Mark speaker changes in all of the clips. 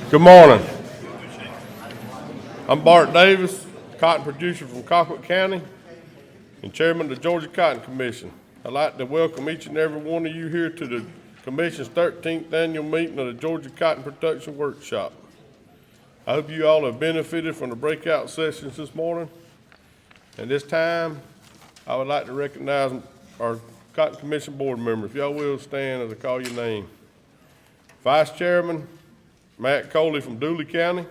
Speaker 1: Good morning. I'm Bart Davis, cotton producer from Colquitt County and chairman of the Georgia Cotton Commission. I'd like to welcome each and every one of you here to the Commission's 13th annual meeting of the Georgia Cotton Production Workshop. I hope you all have benefited from the breakout sessions this morning. And this time, I would like to recognize our Cotton Commission board members. If y'all will stand as I call your name. Vice Chairman Matt Coley from Dooley County,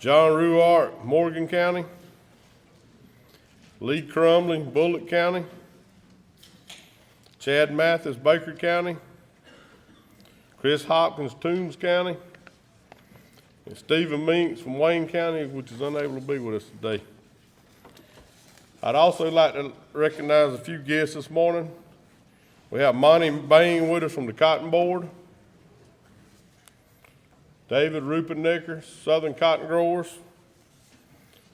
Speaker 1: John Ruart, Morgan County, Lee Crumley, Bullock County, Chad Mathis, Baker County, Chris Hopkins, Toombs County, and Stephen Meeks from Wayne County, which is unable to be with us today. I'd also like to recognize a few guests this morning. We have Monty Bain with us from the Cotton Board, David Rupennecker, Southern Cotton Growers,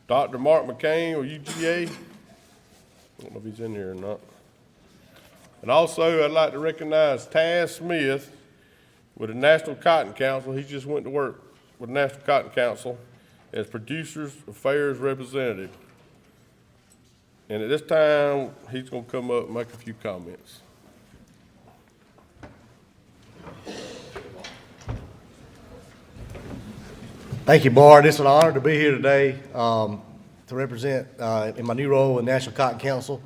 Speaker 1: Dr. Mark McCain with UGA. I don't know if he's in here or not. And also, I'd like to recognize Taz Smith with the National Cotton Council. He just went to work with the National Cotton Council as Producers Affairs Representative. And at this time, he's going to come up and make a few comments.
Speaker 2: Thank you, Bart. It's an honor to be here today to represent in my new role in National Cotton Council.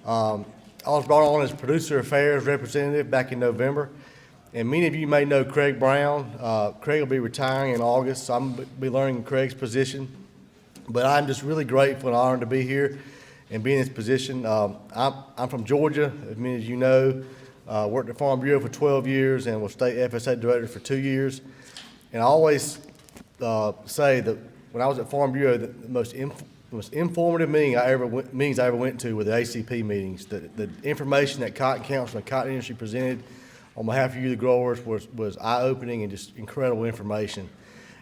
Speaker 2: I was brought on as Producer Affairs Representative back in November. And many of you may know Craig Brown. Craig will be retiring in August, so I'm going to be learning Craig's position. But I'm just really grateful and honored to be here and be in this position. I'm from Georgia, as many of you know. Worked at Farm Bureau for 12 years and was State FSA Director for 2 years. And I always say that when I was at Farm Bureau, the most informative meetings I ever went to were the ACP meetings. The information that Cotton Council and the cotton industry presented on behalf of you, the growers, was eye-opening and just incredible information.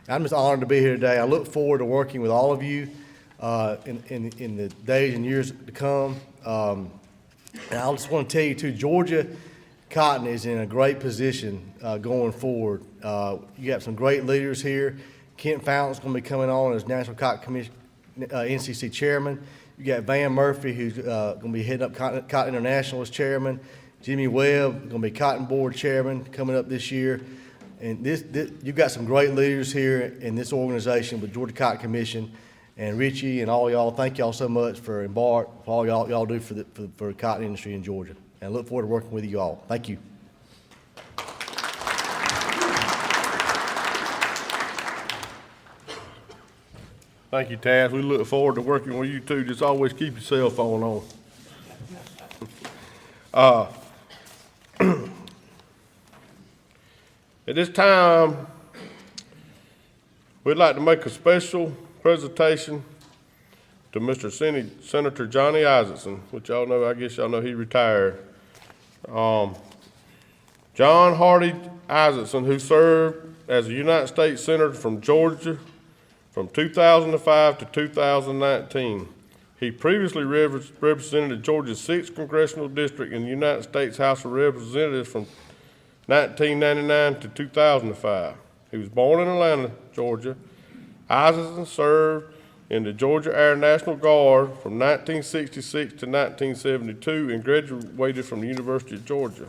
Speaker 2: And I'm just honored to be here today. I look forward to working with all of you in the days and years to come. And I just want to tell you too, Georgia cotton is in a great position going forward. You got some great leaders here. Kent Fountain's going to be coming on as National Cotton Commission NCC Chairman. You got Van Murphy, who's going to be heading up Cotton International as Chairman. Jimmy Webb going to be Cotton Board Chairman coming up this year. And you've got some great leaders here in this organization with Georgia Cotton Commission. And Richey and all y'all, thank y'all so much for Bart, for all y'all do for the cotton industry in Georgia. And I look forward to working with you all. Thank you.
Speaker 1: Thank you, Taz. We look forward to working with you too. Just always keep your cell phone on. At this time, we'd like to make a special presentation to Mr. Senator Johnny Isakson, which y'all know, I guess y'all know he retired. John Hardy Isakson, who served as a United States Senator from Georgia from 2005 to 2019. He previously represented Georgia's 6th Congressional District in the United States House of Representatives from 1999 to 2005. He was born in Atlanta, Georgia. Isakson served in the Georgia Air National Guard from 1966 to 1972 and graduated from the University of Georgia.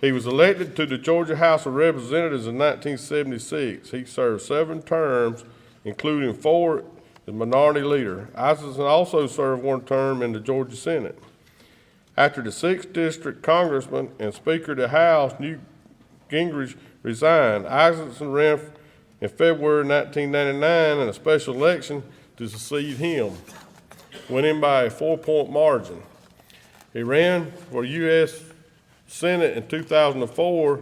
Speaker 1: He was elected to the Georgia House of Representatives in 1976. He served 7 terms, including 4 as minority leader. Isakson also served 1 term in the Georgia Senate. After the 6th District Congressman and Speaker of the House, Newt Gingrich, resigned, Isakson ran in February 1999 in a special election to succeed him, winning by a 4-point margin. He ran for U.S. Senate in 2004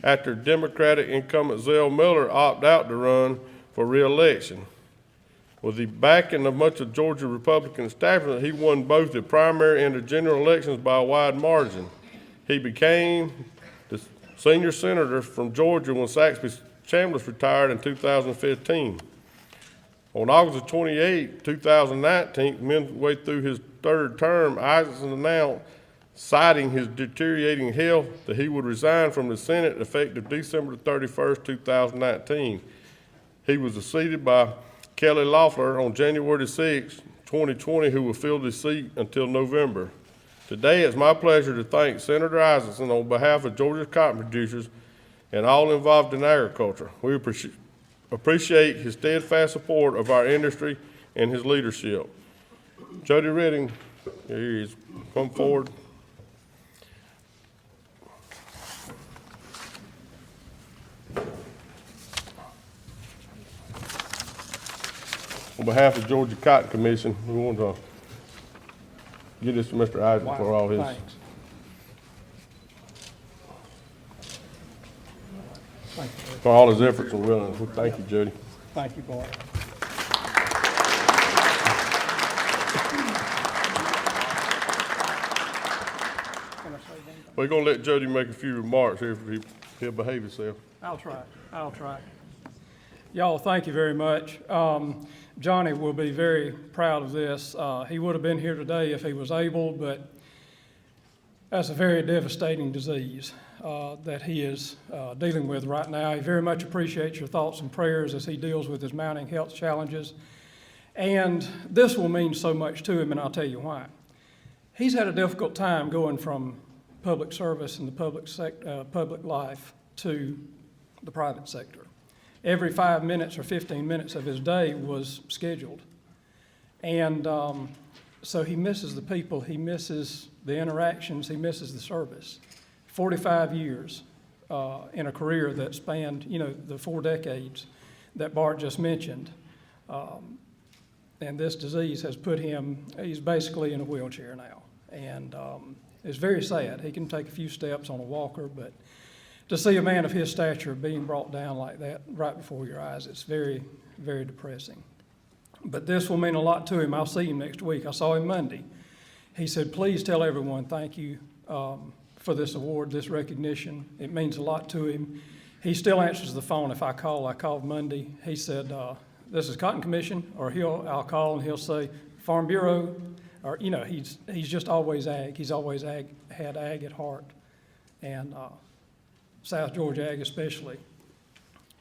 Speaker 1: after Democratic incumbent Zell Miller opted out to run for re-election. With the backing of much of Georgia Republican establishment, he won both the primary and the general elections by a wide margin. He became the senior senator from Georgia when Saxby Chambliss retired in 2015. On August 28, 2019, midway through his 3rd term, Isakson announced citing his deteriorating health, that he would resign from the Senate effective December 31st, 2019. He was succeeded by Kelly Loeffler on January 6, 2020, who will fill the seat until November. Today, it's my pleasure to thank Senator Isaacson on behalf of Georgia's cotton producers and all involved in agriculture. We appreciate his steadfast support of our industry and his leadership. Jody Redding, here he is. Come forward. On behalf of Georgia Cotton Commission, we want to give this to Mr. Isaac for all his.
Speaker 3: Thanks. Thank you.
Speaker 1: For all his efforts and willingness. Well, thank you, Jody.
Speaker 3: Thank you, Bart.
Speaker 1: We're going to let Jody make a few remarks here if he'll behave himself.
Speaker 3: I'll try. Y'all, thank you very much. Johnny will be very proud of this. He would have been here today if he was able, but that's a very devastating disease that he is dealing with right now. He very much appreciates your thoughts and prayers as he deals with his mounting health challenges. And this will mean so much to him, and I'll tell you why. He's had a difficult time going from public service and the public life to the private sector. Every 5 minutes or 15 minutes of his day was scheduled. And so he misses the people, he misses the interactions, he misses the service. 45 years in a career that spanned, the 4 decades that Bart just mentioned. And this disease has put him, he's basically in a wheelchair now. And it's very sad. He can take a few steps on a walker, but to see a man of his stature being brought down like that right before your eyes, it's very, very depressing. But this will mean a lot to him. I'll see him next week. I saw him Monday. He said, please tell everyone thank you for this award, this recognition. It means a lot to him. He still answers the phone if I call. I called Monday. He said, this is Cotton Commission, or I'll call and he'll say, Farm Bureau, or, he's just always ag. He's always had ag at heart. And South Georgia ag especially.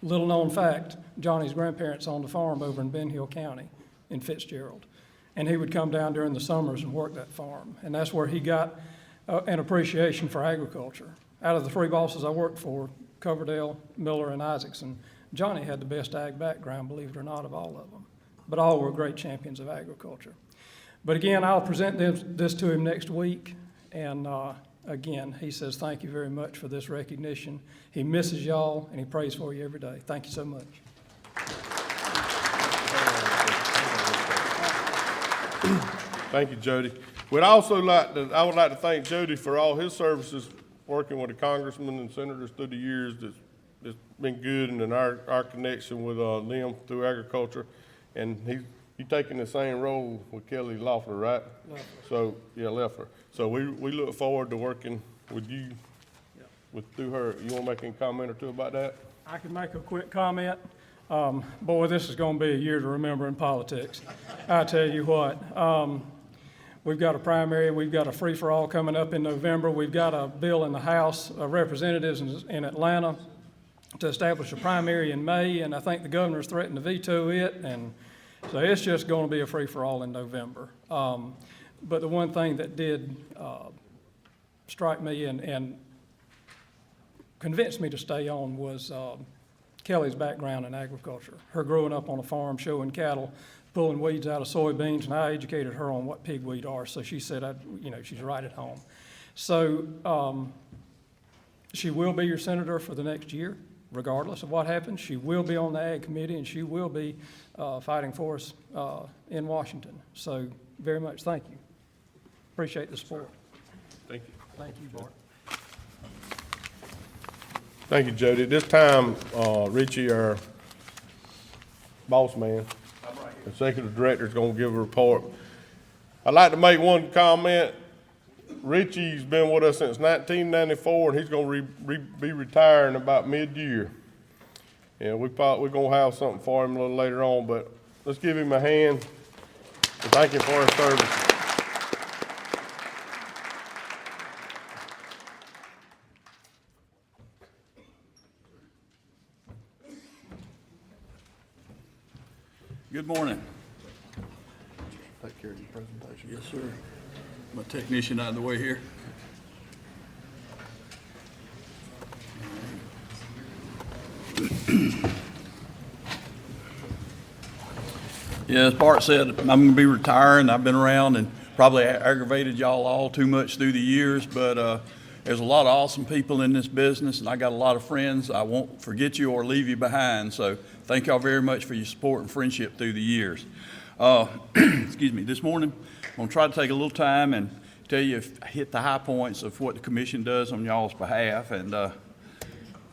Speaker 3: Little known fact, Johnny's grandparents owned a farm over in Ben Hill County in Fitzgerald. And he would come down during the summers and work that farm. And that's where he got an appreciation for agriculture. Out of the 3 bosses I worked for, Coverdale, Miller, and Isaacson, Johnny had the best ag background, believe it or not, of all of them. But all were great champions of agriculture. But again, I'll present this to him next week. And again, he says thank you very much for this recognition. He misses y'all, and he prays for you every day. Thank you so much.
Speaker 1: Thank you, Jody. I would like to thank Jody for all his services working with the congressmen and senators through the years. It's been good, and then our connection with them through agriculture. And he's taking the same role with Kelly Loeffler, right? Loeffler. So, yeah, Loeffler. So we look forward to working with you through her. You want to make any comment or two about that?
Speaker 3: I can make a quick comment. Boy, this is going to be a year to remember in politics. I tell you what, we've got a primary, we've got a free-for-all coming up in November. We've got a bill in the House of Representatives in Atlanta to establish a primary in May, and I think the governor's threatened to veto it, and so it's just going to be a free-for-all in November. But the one thing that did strike me and convinced me to stay on was Kelly's background in agriculture. Her growing up on a farm, showing cattle, pulling weeds out of soybeans, and I educated her on what pigweed are, so she said, she's right at home. So she will be your senator for the next year, regardless of what happens. She will be on the Ag Committee, and she will be fighting for us in Washington. So very much thank you. Appreciate the support.
Speaker 1: Thank you.
Speaker 3: Thank you, Bart.
Speaker 1: Thank you, Jody. At this time, Richey, our boss man, executive director, is going to give a report. I'd like to make one comment. Richey's been with us since 1994, and he's going to be retiring about mid-year. And we're going to have something for him a little later on, but let's give him a hand and thank him for his service.
Speaker 4: Good morning.
Speaker 1: Take care of your presentation.
Speaker 4: Yes, sir. My technician out of the way here. Yeah, as Bart said, I'm going to be retiring. I've been around and probably aggravated y'all all too much through the years, but there's a lot of awesome people in this business, and I got a lot of friends. I won't forget you or leave you behind, so thank y'all very much for your support and friendship through the years. Excuse me, this morning I'm going to try to take a little time and tell you if I hit the high points of what the commission does on y'all's behalf. And I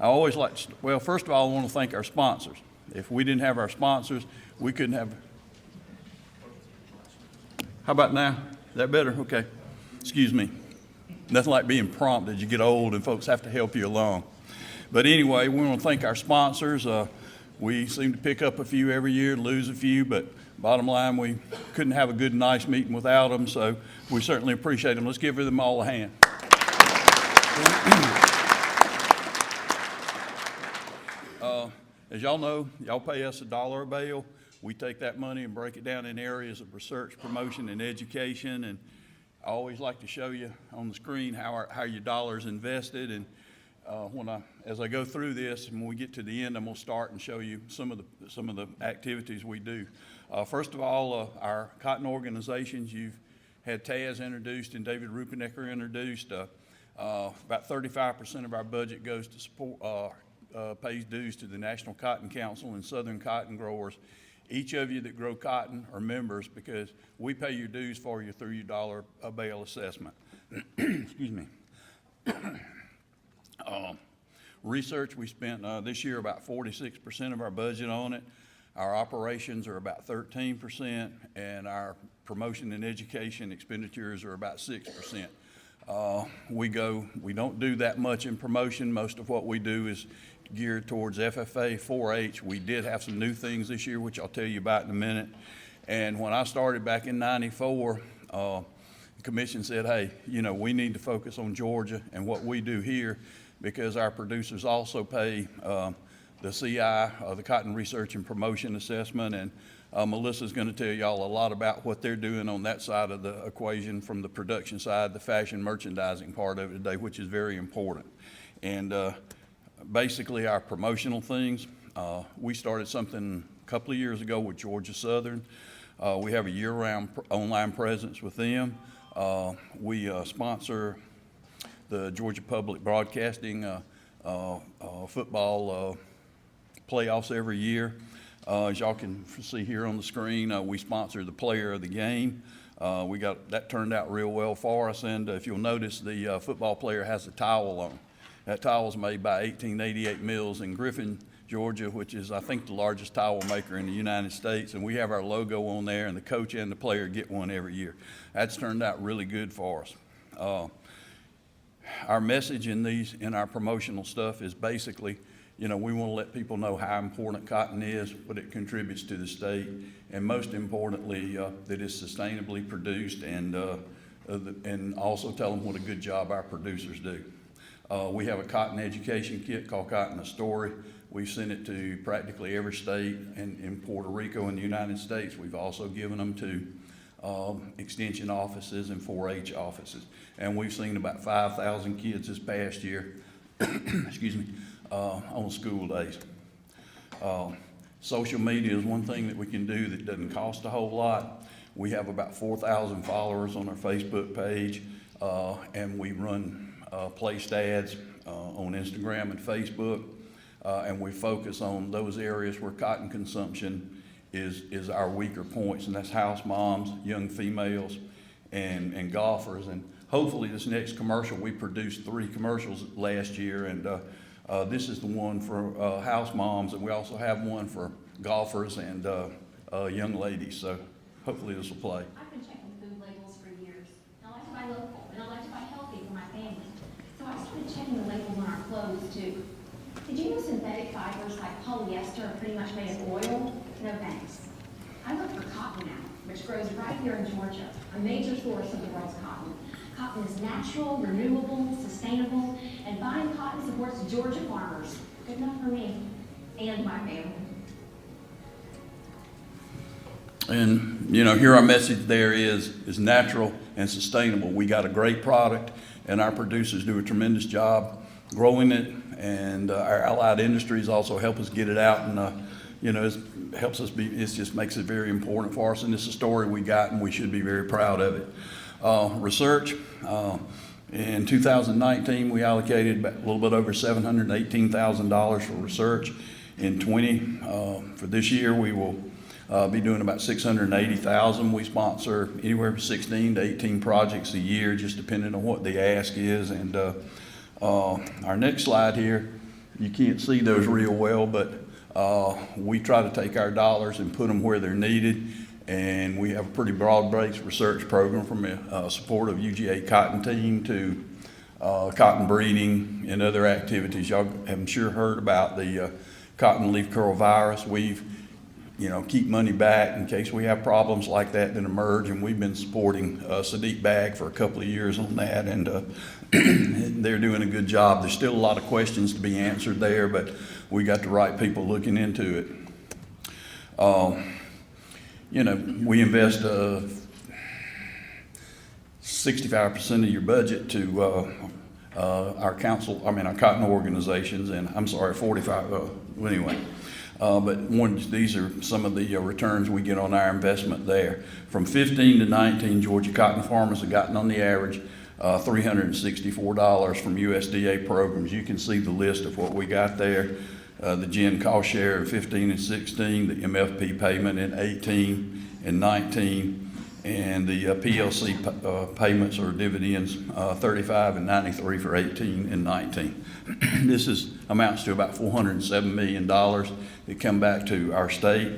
Speaker 4: always like to, well, first of all, I want to thank our sponsors. If we didn't have our sponsors, we couldn't have. How about now? Is that better? Okay. Excuse me. Nothing like being prompted. You get old and folks have to help you along. But anyway, we want to thank our sponsors. We seem to pick up a few every year, lose a few, but bottom line, we couldn't have a good, nice meeting without them, so we certainly appreciate them. Let's give them all a hand. As y'all know, y'all pay us $1 a bale. We take that money and break it down in areas of research, promotion, and education. And I always like to show you on the screen how your dollar's invested. And as I go through this, and when we get to the end, I'm gonna start and show you some of the activities we do. First of all, our cotton organizations. You've had Taz introduced and David Rupenecker introduced. About 35% of our budget goes to support, pays dues to the National Cotton Council and Southern Cotton Growers. Each of you that grow cotton are members because we pay your dues for you through your $1 a bale assessment. Excuse me. Research, we spent this year about 46% of our budget on it. Our operations are about 13%, and our promotion and education expenditures are about 6%. We don't do that much in promotion. Most of what we do is geared towards FFA, 4-H. We did have some new things this year, which I'll tell you about in a minute. And when I started back in '94, the commission said, hey, we need to focus on Georgia and what we do here, because our producers also pay the CI, the Cotton Research and Promotion Assessment. And Melissa's going to tell y'all a lot about what they're doing on that side of the equation from the production side, the fashion merchandising part of it today, which is very important. And basically our promotional things, we started something a couple of years ago with Georgia Southern. We have a year-round online presence with them. We sponsor the Georgia Public Broadcasting football playoffs every year. As y'all can see here on the screen, we sponsor the player of the game. That turned out real well for us, and if you'll notice, the football player has a towel on. That towel is made by 1888 Mills in Griffin, Georgia, which is, I think, the largest towel maker in the United States, and we have our logo on there, and the coach and the player get one every year. That's turned out really good for us. Our message in our promotional stuff is basically, we want to let people know how important cotton is, what it contributes to the state, and most importantly, that it's sustainably produced, and also tell them what a good job our producers do. We have a cotton education kit called Cotton a Story. We've sent it to practically every state in Puerto Rico and the United States. We've also given them to extension offices and 4-H offices. And we've seen about 5,000 kids this past year, excuse me, on school days. Social media is one thing that we can do that doesn't cost a whole lot. We have about 4,000 followers on our Facebook page, and we run placed ads on Instagram and Facebook, and we focus on those areas where cotton consumption is our weaker points, and that's house moms, young females, and golfers. And hopefully this next commercial, we produced 3 commercials last year, and this is the one for house moms, and we also have one for golfers and young ladies, so hopefully this will play.
Speaker 5: I've been checking food labels for years. I like to buy local, and I like to buy healthy for my family. So I started checking the labels on our clothes too. Did you know synthetic fibers like polyester are pretty much made of oil? No thanks. I look for cotton now, which grows right here in Georgia, a major source of the world's cotton. Cotton is natural, renewable, sustainable, and buying cotton supports Georgia farmers. Good enough for me and my family.
Speaker 4: And, you know, here our message there is natural and sustainable. We got a great product, and our producers do a tremendous job growing it, and our allied industries also help us get it out, and, you know, it helps us be, it just makes it very important for us, and it's a story we got, and we should be very proud of it. Research, in 2019, we allocated a little bit over $718,000 for research. In for this year, we will be doing about $680,000. We sponsor anywhere from 16 to 18 projects a year, just depending on what the ask is. And our next slide here, you can't see those real well, but we try to take our dollars and put them where they're needed. And we have a pretty broad-based research program from support of UGA cotton team to cotton breeding and other activities. Y'all have sure heard about the cotton leaf curl virus. We've, you know, keep money back in case we have problems like that that emerge, and we've been supporting Sadiq Bag for a couple of years on that, and they're doing a good job. There's still a lot of questions to be answered there, but we got the right people looking into it. You know, we invest 65% of your budget to our cotton organizations, and I'm sorry, 45, anyway. But these are some of the returns we get on our investment there. From 15 to 19, Georgia cotton farmers have gotten on the average $364 from USDA programs. You can see the list of what we got there. The GIN cost share in 15 and 16, the MFP payment in 18 and 19, and the PLC payments or dividends 35 and 93 for 18 and 19. This amounts to about $407 million that come back to our state.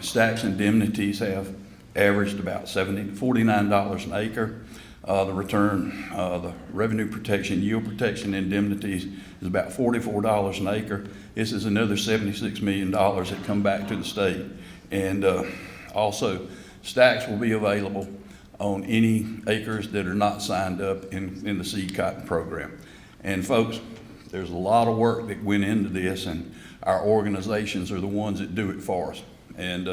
Speaker 4: Stacks indemnities have averaged about $49 an acre. The return, the revenue protection, yield protection indemnities is about $44 an acre. This is another $76 million that come back to the state. And also, stacks will be available on any acres that are not signed up in the seed cotton program. And folks, there's a lot of work that went into this, and our organizations are the ones that do it for us. And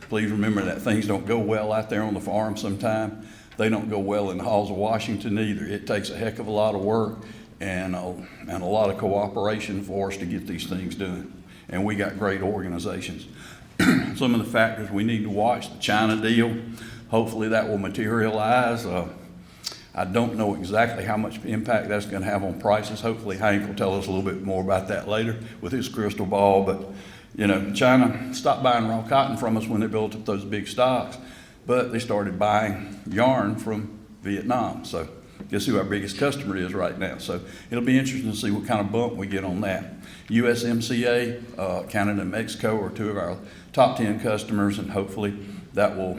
Speaker 4: please remember that things don't go well out there on the farm sometime. They don't go well in the halls of Washington either. It takes a heck of a lot of work and a lot of cooperation for us to get these things done. And we got great organizations. Some of the factors we need to watch: the China deal. Hopefully that will materialize. I don't know exactly how much impact that's going to have on prices. Hopefully Hank will tell us a little bit more about that later with his crystal ball. But, you know, China stopped buying raw cotton from us when they built up those big stocks, but they started buying yarn from Vietnam. So guess who our biggest customer is right now? So it'll be interesting to see what kind of bump we get on that. USMCA, Canada and Mexico are two of our top 10 customers, and hopefully that will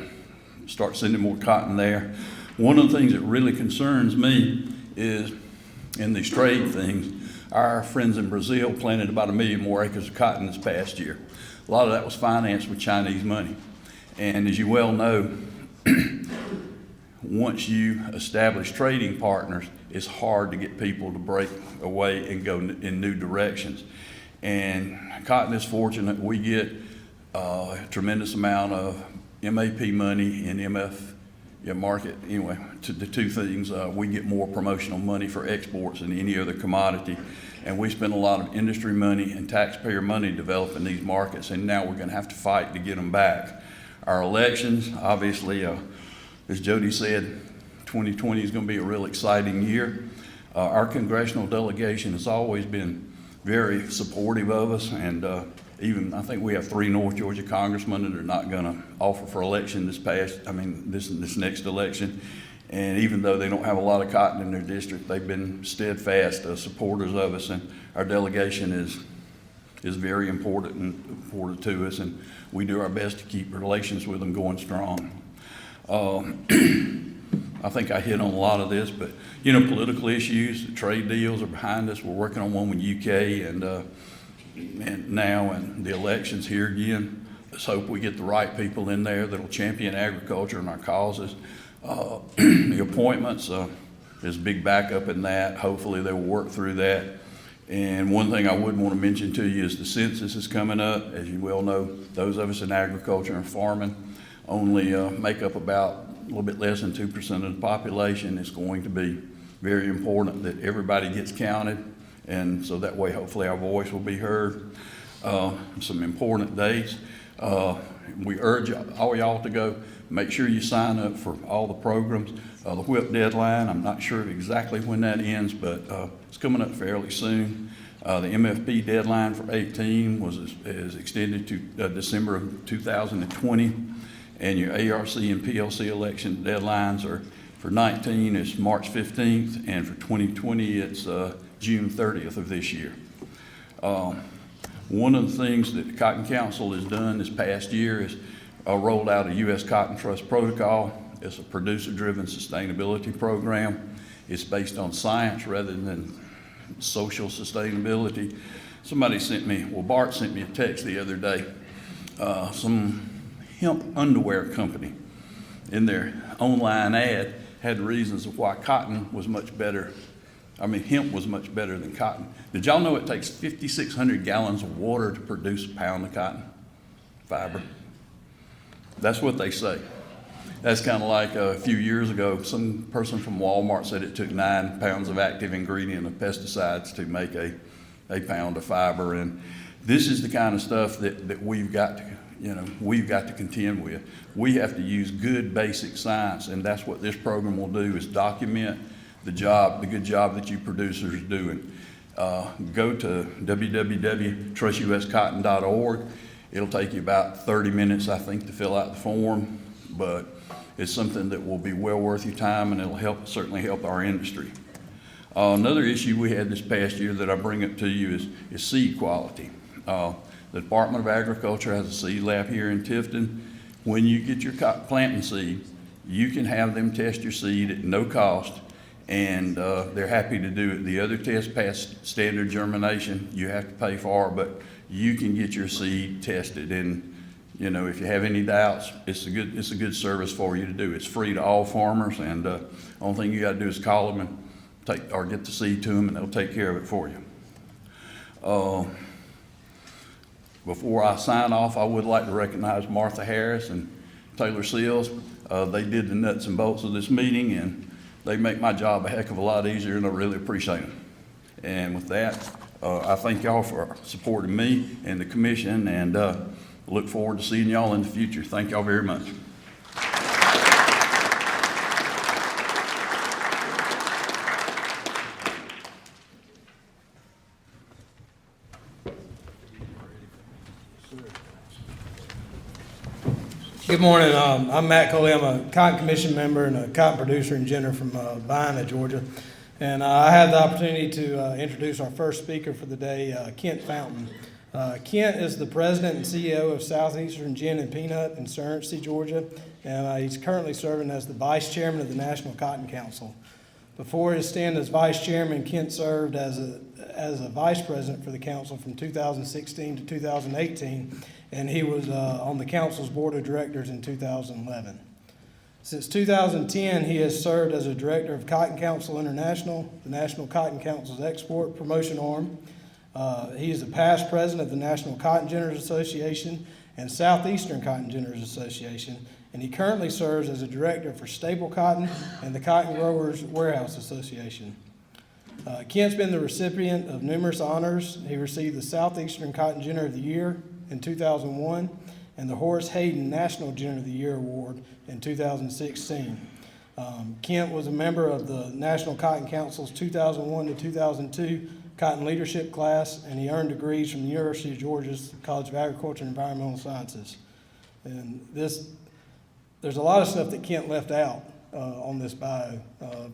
Speaker 4: start sending more cotton there. One of the things that really concerns me is in these trade things, our friends in Brazil planted about 1 million more acres of cotton this past year. A lot of that was financed with Chinese money. And as you well know, once you establish trading partners, it's hard to get people to break away and go in new directions. And cotton is fortunate. We get a tremendous amount of MAP money and MF market. Anyway, the two things, we get more promotional money for exports than any other commodity. And we spend a lot of industry money and taxpayer money developing these markets, and now we're going to have to fight to get them back. Our elections, obviously, as Jody said, 2020 is going to be a real exciting year. Our congressional delegation has always been very supportive of us, and even I think we have 3 North Georgia congressmen that are not going to offer for election this next election. And even though they don't have a lot of cotton in their district, they've been steadfast supporters of us, and our delegation is very important to us, and we do our best to keep relations with them going strong. I think I hit on a lot of this, but you know, political issues, the trade deals are behind us. We're working on one with UK and now, and the elections here again. Let's hope we get the right people in there that'll champion agriculture and our causes. The appointments, there's a big backup in that. Hopefully they will work through that. And one thing I would want to mention to you is the census is coming up. As you well know, those of us in agriculture and farming only make up about a little bit less than 2% of the population. It's going to be very important that everybody gets counted, and so that way hopefully our voice will be heard. Some important dates. We urge all y'all to go. Make sure you sign up for all the programs. The WHIP deadline, I'm not sure exactly when that ends, but it's coming up fairly soon. The MFP deadline for 18 is extended to December of 2020, and your ARC and PLC election deadlines are for 19 is March 15th, and for 2020 it's June 30th of this year. One of the things that the Cotton Council has done this past year is rolled out a U.S. Cotton Trust Protocol. It's a producer-driven sustainability program. It's based on science rather than social sustainability. Somebody sent me, well, Bart sent me a text the other day. Some hemp underwear company in their online ad had reasons of why cotton was much better. I mean, hemp was much better than cotton. Did y'all know it takes 5,600 gallons of water to produce a pound of cotton fiber? That's what they say. That's kind of like a few years ago, some person from Walmart said it took 9 pounds of active ingredient of pesticides to make a pound of fiber. And this is the kind of stuff that we've got to contend with. We have to use good basic science, and that's what this program will do, is document the good job that you producers are doing. Go to www.trustuscotton.org. It'll take you about 30 minutes, I think, to fill out the form, but it's something that will be well worth your time, and it'll certainly help our industry. Another issue we had this past year that I bring up to you is seed quality. The Department of Agriculture has a seed lab here in Tifton. When you get your planting seed, you can have them test your seed at no cost, and they're happy to do it. The other tests pass standard germination, you have to pay for, but you can get your seed tested. And you know, if you have any doubts, it's a good service for you to do. It's free to all farmers, and the only thing you got to do is call them and get the seed to them, and they'll take care of it for you. Before I sign off, I would like to recognize Martha Harris and Taylor Seals. They did the nuts and bolts of this meeting, and they make my job a heck of a lot easier, and I really appreciate them. And with that, I thank y'all for supporting me and the commission, and look forward to seeing y'all in the future. Thank y'all very much.
Speaker 6: Good morning. I'm Matt Coley. I'm a Cotton Commission member and a cotton producer in general from Bynum, Georgia. And I had the opportunity to introduce our first speaker for the day, Kent Fountain. Kent is the president and CEO of Southeastern Gin and Peanut in Surrency, Georgia, and he's currently serving as the vice chairman of the National Cotton Council. Before his stint as vice chairman, Kent served as a vice president for the council from 2016 to 2018, and he was on the council's board of directors in 2011. Since 2010, he has served as a director of Cotton Council International, the National Cotton Council's export promotion arm. He is a past president of the National Cotton Ginners Association and Southeastern Cotton Ginners Association, and he currently serves as a director for StaplCotn and the Cotton Growers Warehouse Association. Kent's been the recipient of numerous honors. He received the Southeastern Cotton Ginner of the Year in 2001 and the Horace Hayden National Ginner of the Year Award in 2016. Kent was a member of the National Cotton Council's 2001 to 2002 Cotton Leadership class, and he earned degrees from the University of Georgia's College of Agriculture and Environmental Sciences. And there's a lot of stuff that Kent left out on this bio.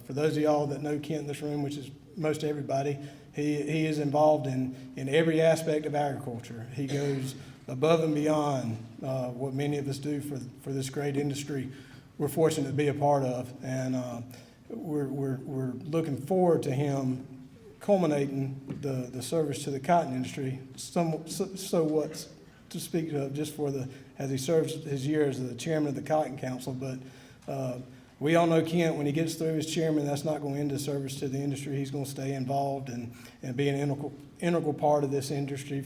Speaker 6: For those of y'all that know Kent in this room, which is most everybody, he is involved in every aspect of agriculture. He goes above and beyond what many of us do for this great industry we're fortunate to be a part of, and we're looking forward to him culminating the service to the cotton industry, somewhat to speak of, just as he serves his year as the chairman of the Cotton Council. But we all know Kent, when he gets through as chairman, that's not going to end his service to the industry. He's going to stay involved and be an integral part of this industry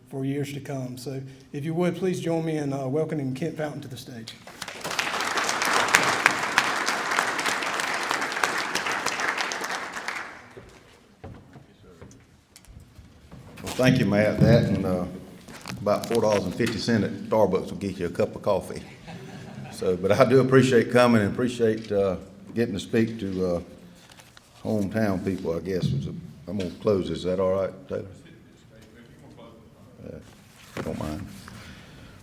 Speaker 6: for years to come. So if you would, please join me in welcoming Kent Fountain to the stage.
Speaker 7: Well, thank you, Matt. That and about $4.50 at Starbucks will get you a cup of coffee. So, but I do appreciate coming and appreciate getting to speak to hometown people, I guess. I'm going to close this. Is that all right, Taylor? Don't mind.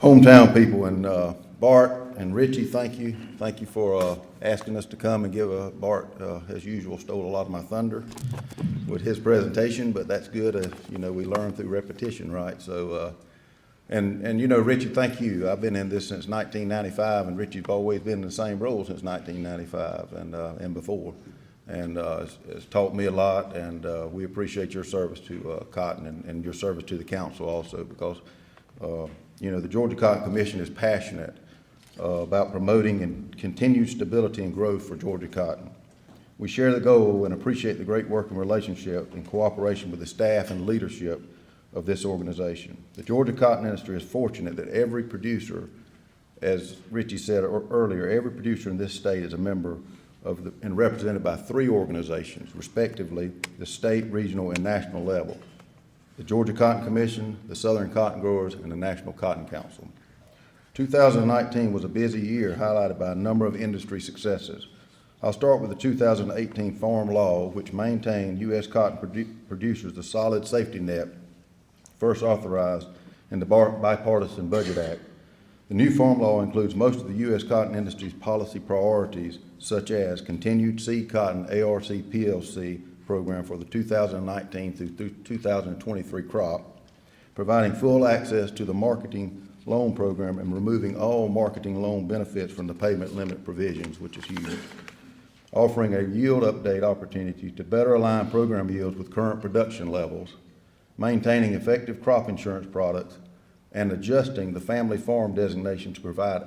Speaker 7: Hometown people, and Bart and Richey, thank you. Thank you for asking us to come and give Bart, as usual, stole a lot of my thunder with his presentation, but that's good. You know, we learn through repetition, right? So, and you know, Richey, thank you. I've been in this since 1995, and Richey's always been in the same role since 1995 and before. And it's taught me a lot, and we appreciate your service to Cotton and your service to the council also, because you know, the Georgia Cotton Commission is passionate about promoting and continued stability and growth for Georgia Cotton. We share the goal and appreciate the great working relationship and cooperation with the staff and leadership of this organization. The Georgia cotton industry is fortunate that every producer, as Richey said earlier, every producer in this state is a member of and represented by 3 organizations, respectively, the state, regional, and national level: the Georgia Cotton Commission, the Southern Cotton Growers, and the National Cotton Council. 2019 was a busy year, highlighted by a number of industry successes. I'll start with the 2018 Farm Law, which maintained U.S. cotton producers the solid safety net first authorized in the Bipartisan Budget Act. The new Farm Law includes most of the U.S. cotton industry's policy priorities, such as continued seed cotton ARC PLC program for the 2019 through 2023 crop, providing full access to the marketing loan program and removing all marketing loan benefits from the payment limit provisions, which is huge, offering a yield update opportunity to better align program yields with current production levels, maintaining effective crop insurance products, and adjusting the family farm designation to provide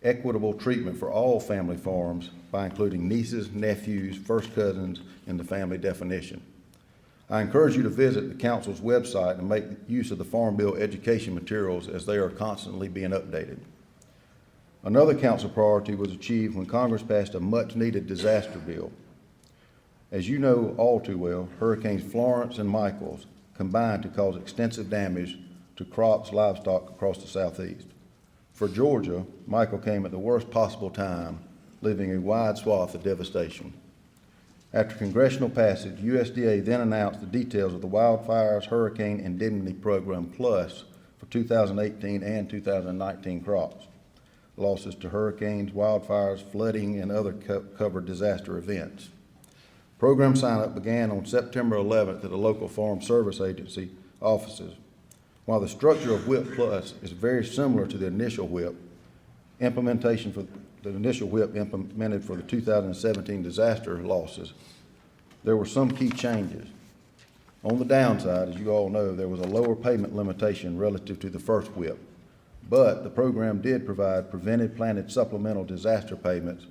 Speaker 7: equitable treatment for all family farms by including nieces, nephews, first cousins in the family definition. I encourage you to visit the council's website and make use of the Farm Bill education materials, as they are constantly being updated. Another council priority was achieved when Congress passed a much-needed disaster bill. As you know all too well, Hurricanes Florence and Michael combined to cause extensive damage to crops, livestock across the southeast. For Georgia, Michael came at the worst possible time, leaving a wide swath of devastation. After congressional passage, USDA then announced the details of the Wildfires Hurricane Indemnity Program Plus for 2018 and 2019 crops. Losses to hurricanes, wildfires, flooding, and other covered disaster events. Program sign-up began on September 11th at the local Farm Service Agency offices. While the structure of WHIP Plus is very similar to the initial WHIP, implemented for the 2017 disaster losses, there were some key changes. On the downside, as you all know, there was a lower payment limitation relative to the first WHIP, but the program did provide prevented planted supplemental disaster payments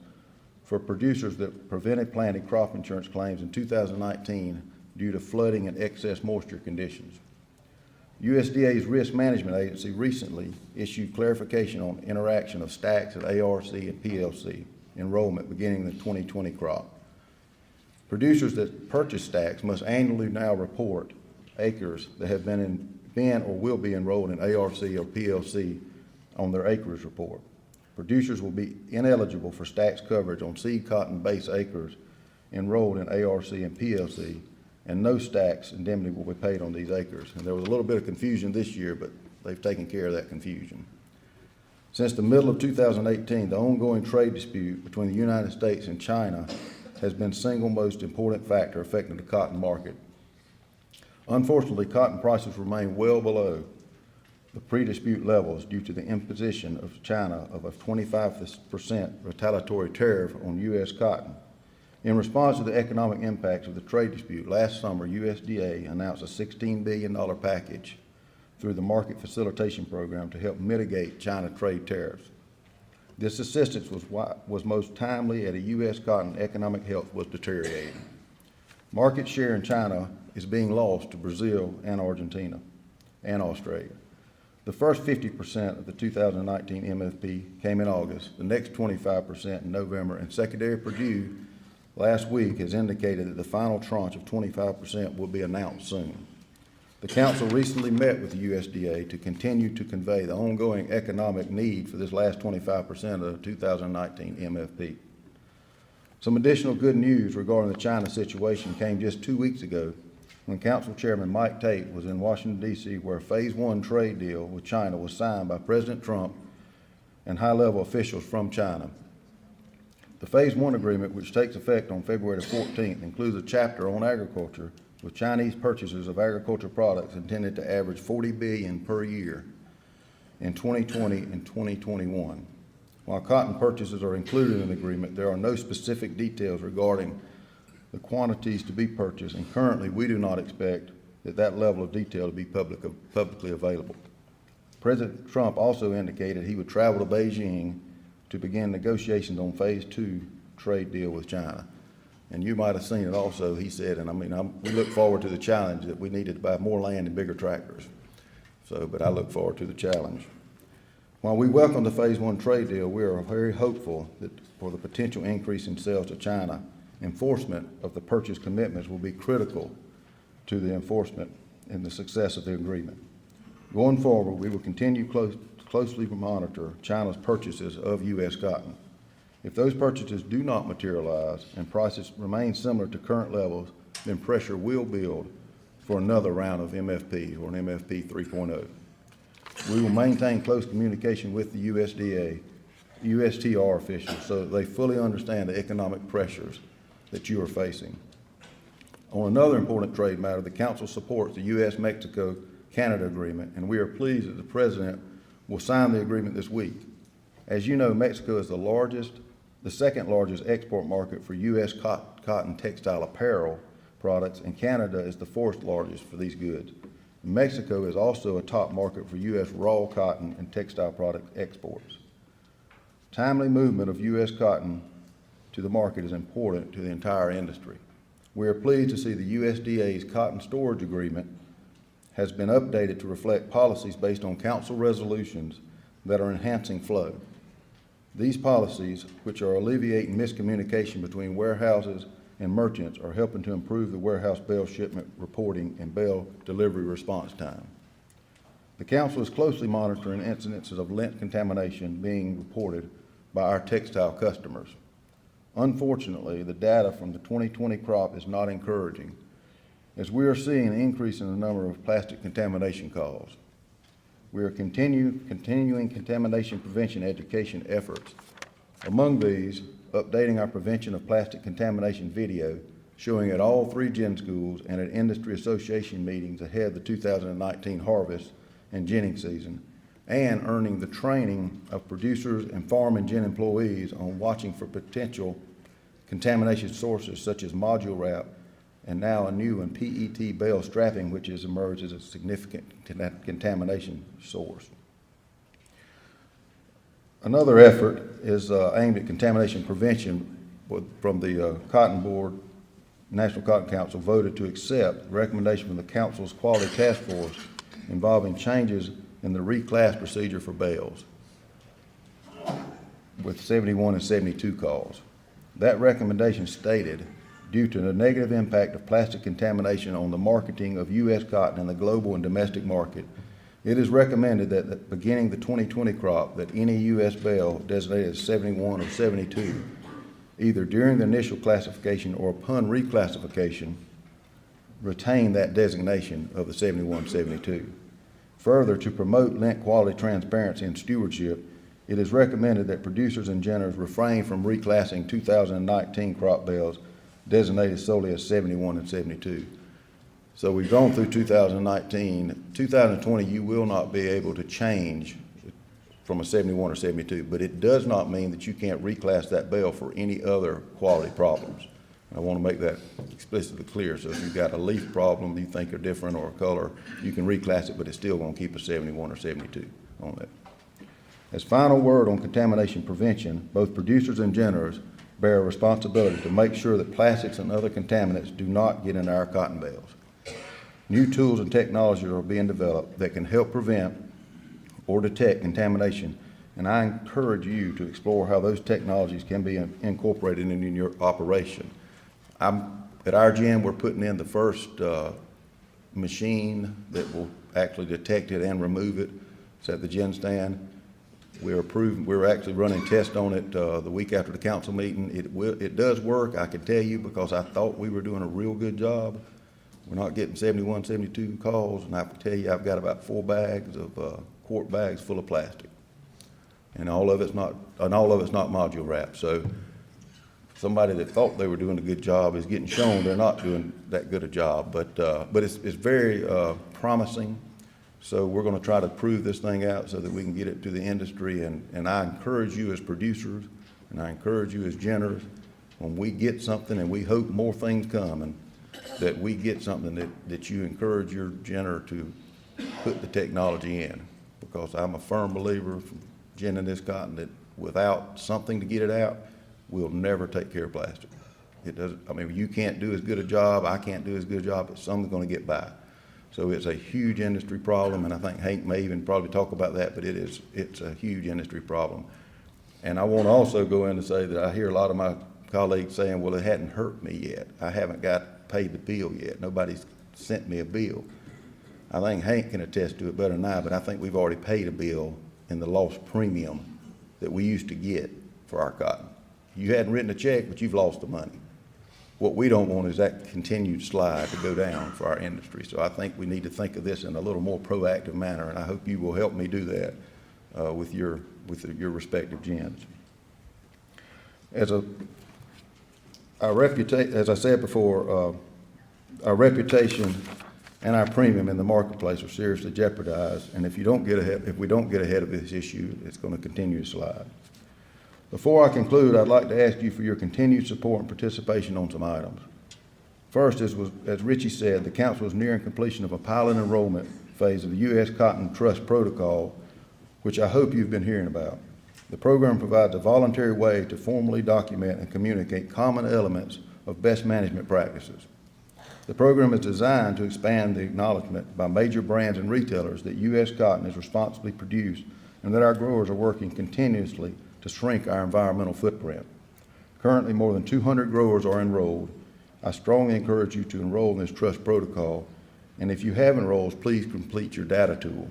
Speaker 7: for producers that prevented planted crop insurance claims in 2019 due to flooding and excess moisture conditions. USDA's Risk Management Agency recently issued clarification on interaction of stacks of ARC and PLC enrollment beginning the 2020 crop. Producers that purchase stacks must annually now report acres that have been or will be enrolled in ARC or PLC on their acreage report. Producers will be ineligible for stacks coverage on seed cotton base acres enrolled in ARC and PLC, and no stacks indemnity will be paid on these acres. And there was a little bit of confusion this year, but they've taken care of that confusion. Since the middle of 2018, the ongoing trade dispute between the United States and China has been the single most important factor affecting the cotton market. Unfortunately, cotton prices remain well below the pre-dispute levels due to the imposition of China of a 25% retaliatory tariff on U.S. cotton. In response to the economic impacts of the trade dispute, last summer, USDA announced a $16 billion package through the Market Facilitation Program to help mitigate China trade tariffs. This assistance was most timely as U.S. cotton economic health was deteriorating. Market share in China is being lost to Brazil and Argentina and Australia. The first 50% of the 2019 MFP came in August, the next 25% in November, and Secretary Perdue last week has indicated that the final tranche of 25% will be announced soon. The Council recently met with the USDA to continue to convey the ongoing economic need for this last 25% of the 2019 MFP. Some additional good news regarding the China situation came just 2 weeks ago when Council Chairman Mike Tate was in Washington, D.C., where a Phase 1 trade deal with China was signed by President Trump and high-level officials from China. The Phase 1 agreement, which takes effect on February 14th, includes a chapter on agriculture with Chinese purchases of agricultural products intended to average $40 billion per year in 2020 and 2021. While cotton purchases are included in the agreement, there are no specific details regarding the quantities to be purchased, and currently we do not expect that level of detail to be publicly available. President Trump also indicated he would travel to Beijing to begin negotiations on Phase 2 trade deal with China. And you might have seen it also, he said, and we look forward to the challenge that we needed to buy more land and bigger tractors. But I look forward to the challenge. While we welcome the Phase 1 trade deal, we are very hopeful that for the potential increase in sales to China, enforcement of the purchase commitments will be critical to the enforcement and the success of the agreement. Going forward, we will continue closely monitor China's purchases of U.S. cotton. If those purchases do not materialize and prices remain similar to current levels, then pressure will build for another round of MFP or an MFP 3.0. We will maintain close communication with the USDA, USTR officials so that they fully understand the economic pressures that you are facing. On another important trade matter, the Council supports the U.S.-Mexico-Canada agreement, and we are pleased that the President will sign the agreement this week. As you know, Mexico is the second largest export market for U.S. cotton textile apparel products, and Canada is the fourth largest for these goods. Mexico is also a top market for U.S. raw cotton and textile product exports. Timely movement of U.S. cotton to the market is important to the entire industry. We are pleased to see the USDA's cotton storage agreement has been updated to reflect policies based on Council resolutions that are enhancing flow. These policies, which are alleviating miscommunication between warehouses and merchants, are helping to improve the warehouse bale shipment reporting and bale delivery response time. The Council is closely monitoring incidences of lint contamination being reported by our textile customers. Unfortunately, the data from the 2020 crop is not encouraging, as we are seeing an increase in the number of plastic contamination calls. We are continuing contamination prevention education efforts. Among these, updating our prevention of plastic contamination video, showing at all 3 gin schools and at industry association meetings ahead of the 2019 harvest and ginning season, and earning the training of producers and farm and gin employees on watching for potential contamination sources such as module wrap, and now a new one, PET bale strapping, which has emerged as a significant contamination source. Another effort is aimed at contamination prevention from the Cotton Board. National Cotton Council voted to accept the recommendation from the Council's Quality Task Force involving changes in the reclass procedure for bales with 71 and 72 calls. That recommendation stated, due to the negative impact of plastic contamination on the marketing of U.S. cotton in the global and domestic market, it is recommended that beginning the 2020 crop, that any U.S. bale designated as 71 or 72, either during the initial classification or upon reclassification, retain that designation of the 71-72. Further, to promote lint quality transparency and stewardship, it is recommended that producers and ginners refrain from reclassing 2019 crop bales designated solely as 71 and 72. So we've gone through 2019. 2020, you will not be able to change from a 71 or 72, but it does not mean that you can't reclass that bale for any other quality problems. I want to make that explicitly clear. So if you've got a leaf problem you think are different or a color, you can reclass it, but it's still going to keep a 71 or 72 on that. As final word on contamination prevention, both producers and generators bear a responsibility to make sure that plastics and other contaminants do not get into our cotton bales. New tools and technologies are being developed that can help prevent or detect contamination, and I encourage you to explore how those technologies can be incorporated into your operation. At our gym, we're putting in the first machine that will actually detect it and remove it. It's at the gym stand. We're actually running tests on it the week after the council meeting. It does work, I can tell you, because I thought we were doing a real good job. We're not getting 71, 72 calls, and I can tell you I've got about 4 bags of quart bags full of plastic. And all of it's not module wrapped. So somebody that thought they were doing a good job is getting shown they're not doing that good a job. But it's very promising. So we're going to try to prove this thing out so that we can get it to the industry. And I encourage you as producers, and I encourage you as generators, when we get something, and we hope more things come, and that we get something that you encourage your generator to put the technology in. Because I'm a firm believer from ginning this cotton that without something to get it out, we'll never take care of plastic. It doesn't, I mean, you can't do as good a job, I can't do as good a job, but something's going to get by. So it's a huge industry problem, and I think Hank may even probably talk about that, but it's a huge industry problem. And I want to also go in to say that I hear a lot of my colleagues saying, well, it hadn't hurt me yet. I haven't got paid the bill yet. Nobody's sent me a bill. I think Hank can attest to it better than I, but I think we've already paid a bill in the lost premium that we used to get for our cotton. You hadn't written a check, but you've lost the money. What we don't want is that continued slide to go down for our industry. So I think we need to think of this in a little more proactive manner, and I hope you will help me do that with your respective gyms. As I said before, our reputation and our premium in the marketplace are seriously jeopardized, and if we don't get ahead of this issue, it's going to continue to slide. Before I conclude, I'd like to ask you for your continued support and participation on some items. First, as Richey said, the council is nearing completion of a pilot enrollment phase of the U.S. Cotton Trust Protocol, which I hope you've been hearing about. The program provides a voluntary way to formally document and communicate common elements of best management practices. The program is designed to expand the acknowledgement by major brands and retailers that U.S. cotton is responsibly produced and that our growers are working continuously to shrink our environmental footprint. Currently, more than 200 growers are enrolled. I strongly encourage you to enroll in this trust protocol, and if you have enrolled, please complete your data tool.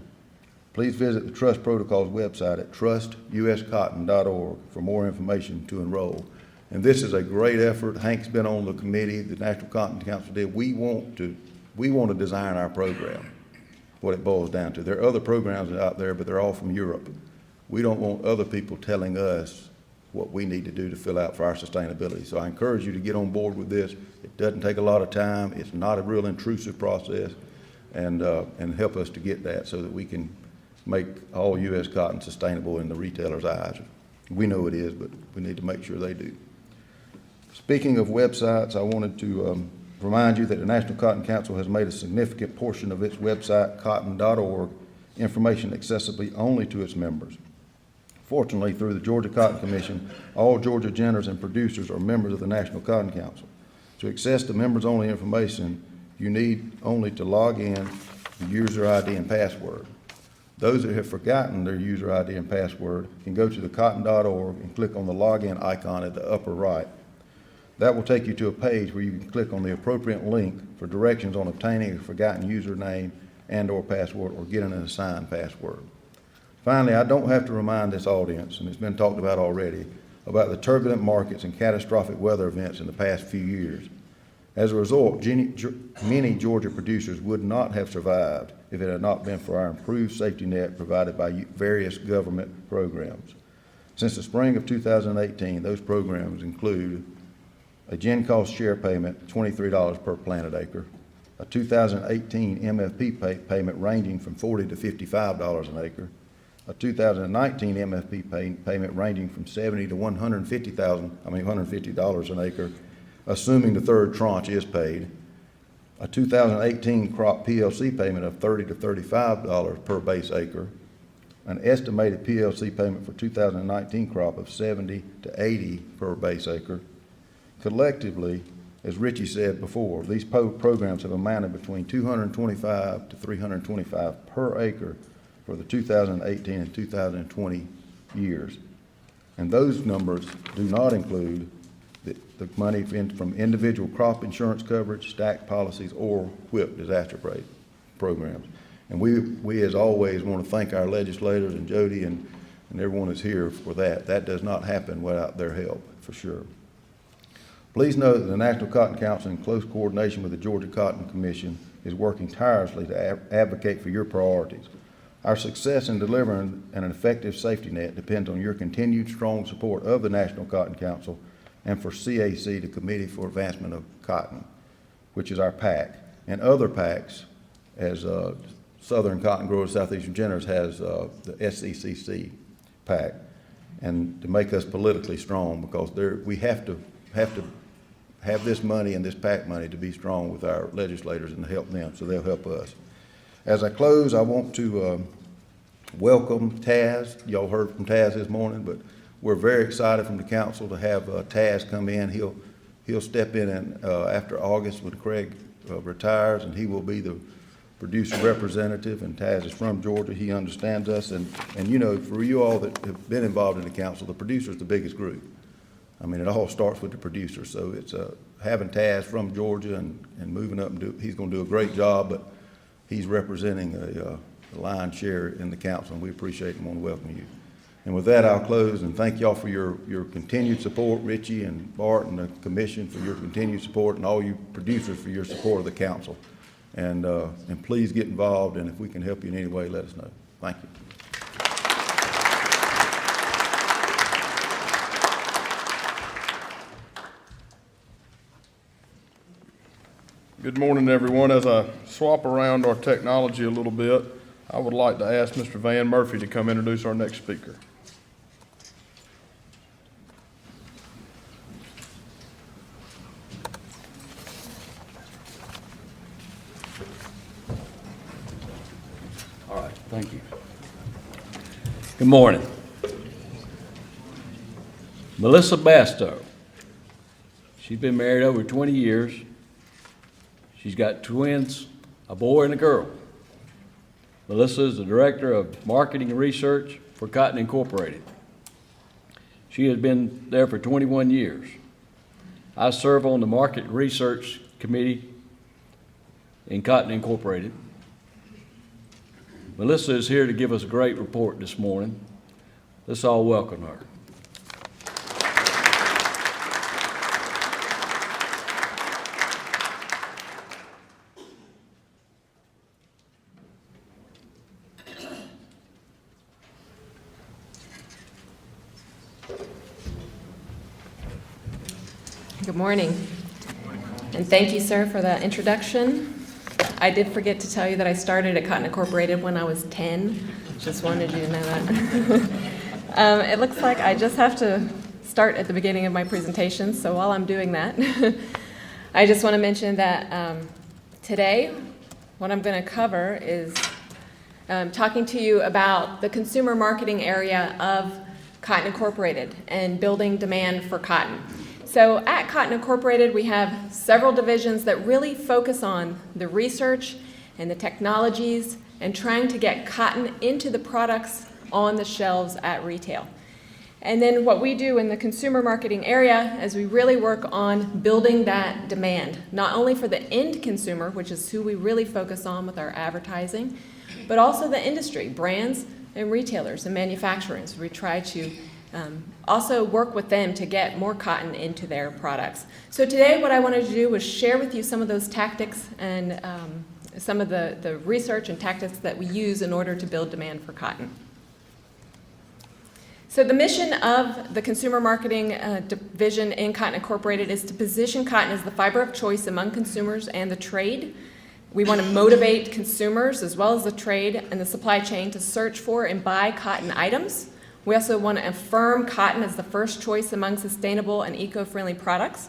Speaker 7: Please visit the Trust Protocol's website at trustuscotton.org for more information to enroll. And this is a great effort. Hank's been on the committee, the National Cotton Council did. We want to design our program, what it boils down to. There are other programs out there, but they're all from Europe. We don't want other people telling us what we need to do to fill out for our sustainability. So I encourage you to get on board with this. It doesn't take a lot of time. It's not a real intrusive process, and help us to get that so that we can make all U.S. cotton sustainable in the retailer's eyes. We know it is, but we need to make sure they do. Speaking of websites, I wanted to remind you that the National Cotton Council has made a significant portion of its website, cotton.org, information accessible only to its members. Fortunately, through the Georgia Cotton Commission, all Georgia genders and producers are members of the National Cotton Council. To access the members-only information, you need only to log in, the user ID and password. Those that have forgotten their user ID and password can go to the cotton.org and click on the login icon at the upper right. That will take you to a page where you can click on the appropriate link for directions on obtaining a forgotten username and/or password or getting an assigned password. Finally, I don't have to remind this audience, and it's been talked about already, about the turbulent markets and catastrophic weather events in the past few years. As a result, many Georgia producers would not have survived if it had not been for our improved safety net provided by various government programs. Since the spring of 2018, those programs include a gin cost share payment, $23 per planted acre, a 2018 MFP payment ranging from $40 to $55 an acre, a 2019 MFP payment ranging from $70 to $150 an acre, assuming the third tranche is paid, a 2018 crop PLC payment of $30 to $35 per base acre, an estimated PLC payment for 2019 crop of 70 to 80 per base acre. Collectively, as Richey said before, these programs have amounted between 225 to 325 per acre for the 2018 and 2020 years. And those numbers do not include the money from individual crop insurance coverage, stack policies, or WHIP disaster programs. And we as always want to thank our legislators and Jody and everyone that's here for that. That does not happen without their help, for sure. Please note that the National Cotton Council, in close coordination with the Georgia Cotton Commission, is working tirelessly to advocate for your priorities. Our success in delivering an effective safety net depends on your continued strong support of the National Cotton Council and for CAC, the Committee for Advancement of Cotton, which is our PAC, and other PACs, as Southern Cotton Growers Southeastern Generous has the SCCC PAC, and to make us politically strong, because we have to have this money and this PAC money to be strong with our legislators and to help them, so they'll help us. As I close, I want to welcome Taz. Y'all heard from Taz this morning, but we're very excited from the council to have Taz come in. He'll step in and, after August when Craig retires, and he will be the producer representative, and Taz is from Georgia. He understands us, and you know, for you all that have been involved in the council, the producer is the biggest group. I mean, it all starts with the producer, so it's having Taz from Georgia and moving up and he's going to do a great job, but he's representing a lion's share in the council, and we appreciate and want to welcome you. And with that, I'll close and thank y'all for your continued support, Richey and Bart and the commission for your continued support, and all you producers for your support of the council. And please get involved, and if we can help you in any way, let us know. Thank you.
Speaker 1: Good morning, everyone. As I swap around our technology a little bit, I would like to ask Mr. Van Murphy to come introduce our next speaker.
Speaker 8: All right, thank you. Good morning. Melissa Bastos. She's been married over 20 years. She's got twins, a boy and a girl. Melissa is the Director of Marketing and Research for Cotton Incorporated. She has been there for 21 years. I serve on the Market Research Committee in Cotton Incorporated. Melissa is here to give us a great report this morning. Let's all welcome her.
Speaker 9: Good morning. And thank you, sir, for the introduction. I did forget to tell you that I started at Cotton Incorporated when I was 10. Just wanted you to know that. It looks like I just have to start at the beginning of my presentation, so while I'm doing that, I just want to mention that today, what I'm going to cover is talking to you about the consumer marketing area of Cotton Incorporated and building demand for cotton. So at Cotton Incorporated, we have several divisions that really focus on the research and the technologies and trying to get cotton into the products on the shelves at retail. And then what we do in the consumer marketing area is we really work on building that demand, not only for the end consumer, which is who we really focus on with our advertising, but also the industry, brands and retailers and manufacturers. So we try to also work with them to get more cotton into their products. So today what I wanted to do was share with you some of those tactics and some of the research and tactics that we use in order to build demand for cotton. So the mission of the consumer marketing division in Cotton Incorporated is to position cotton as the fiber of choice among consumers and the trade. We want to motivate consumers as well as the trade and the supply chain to search for and buy cotton items. We also want to affirm cotton as the first choice among sustainable and eco-friendly products.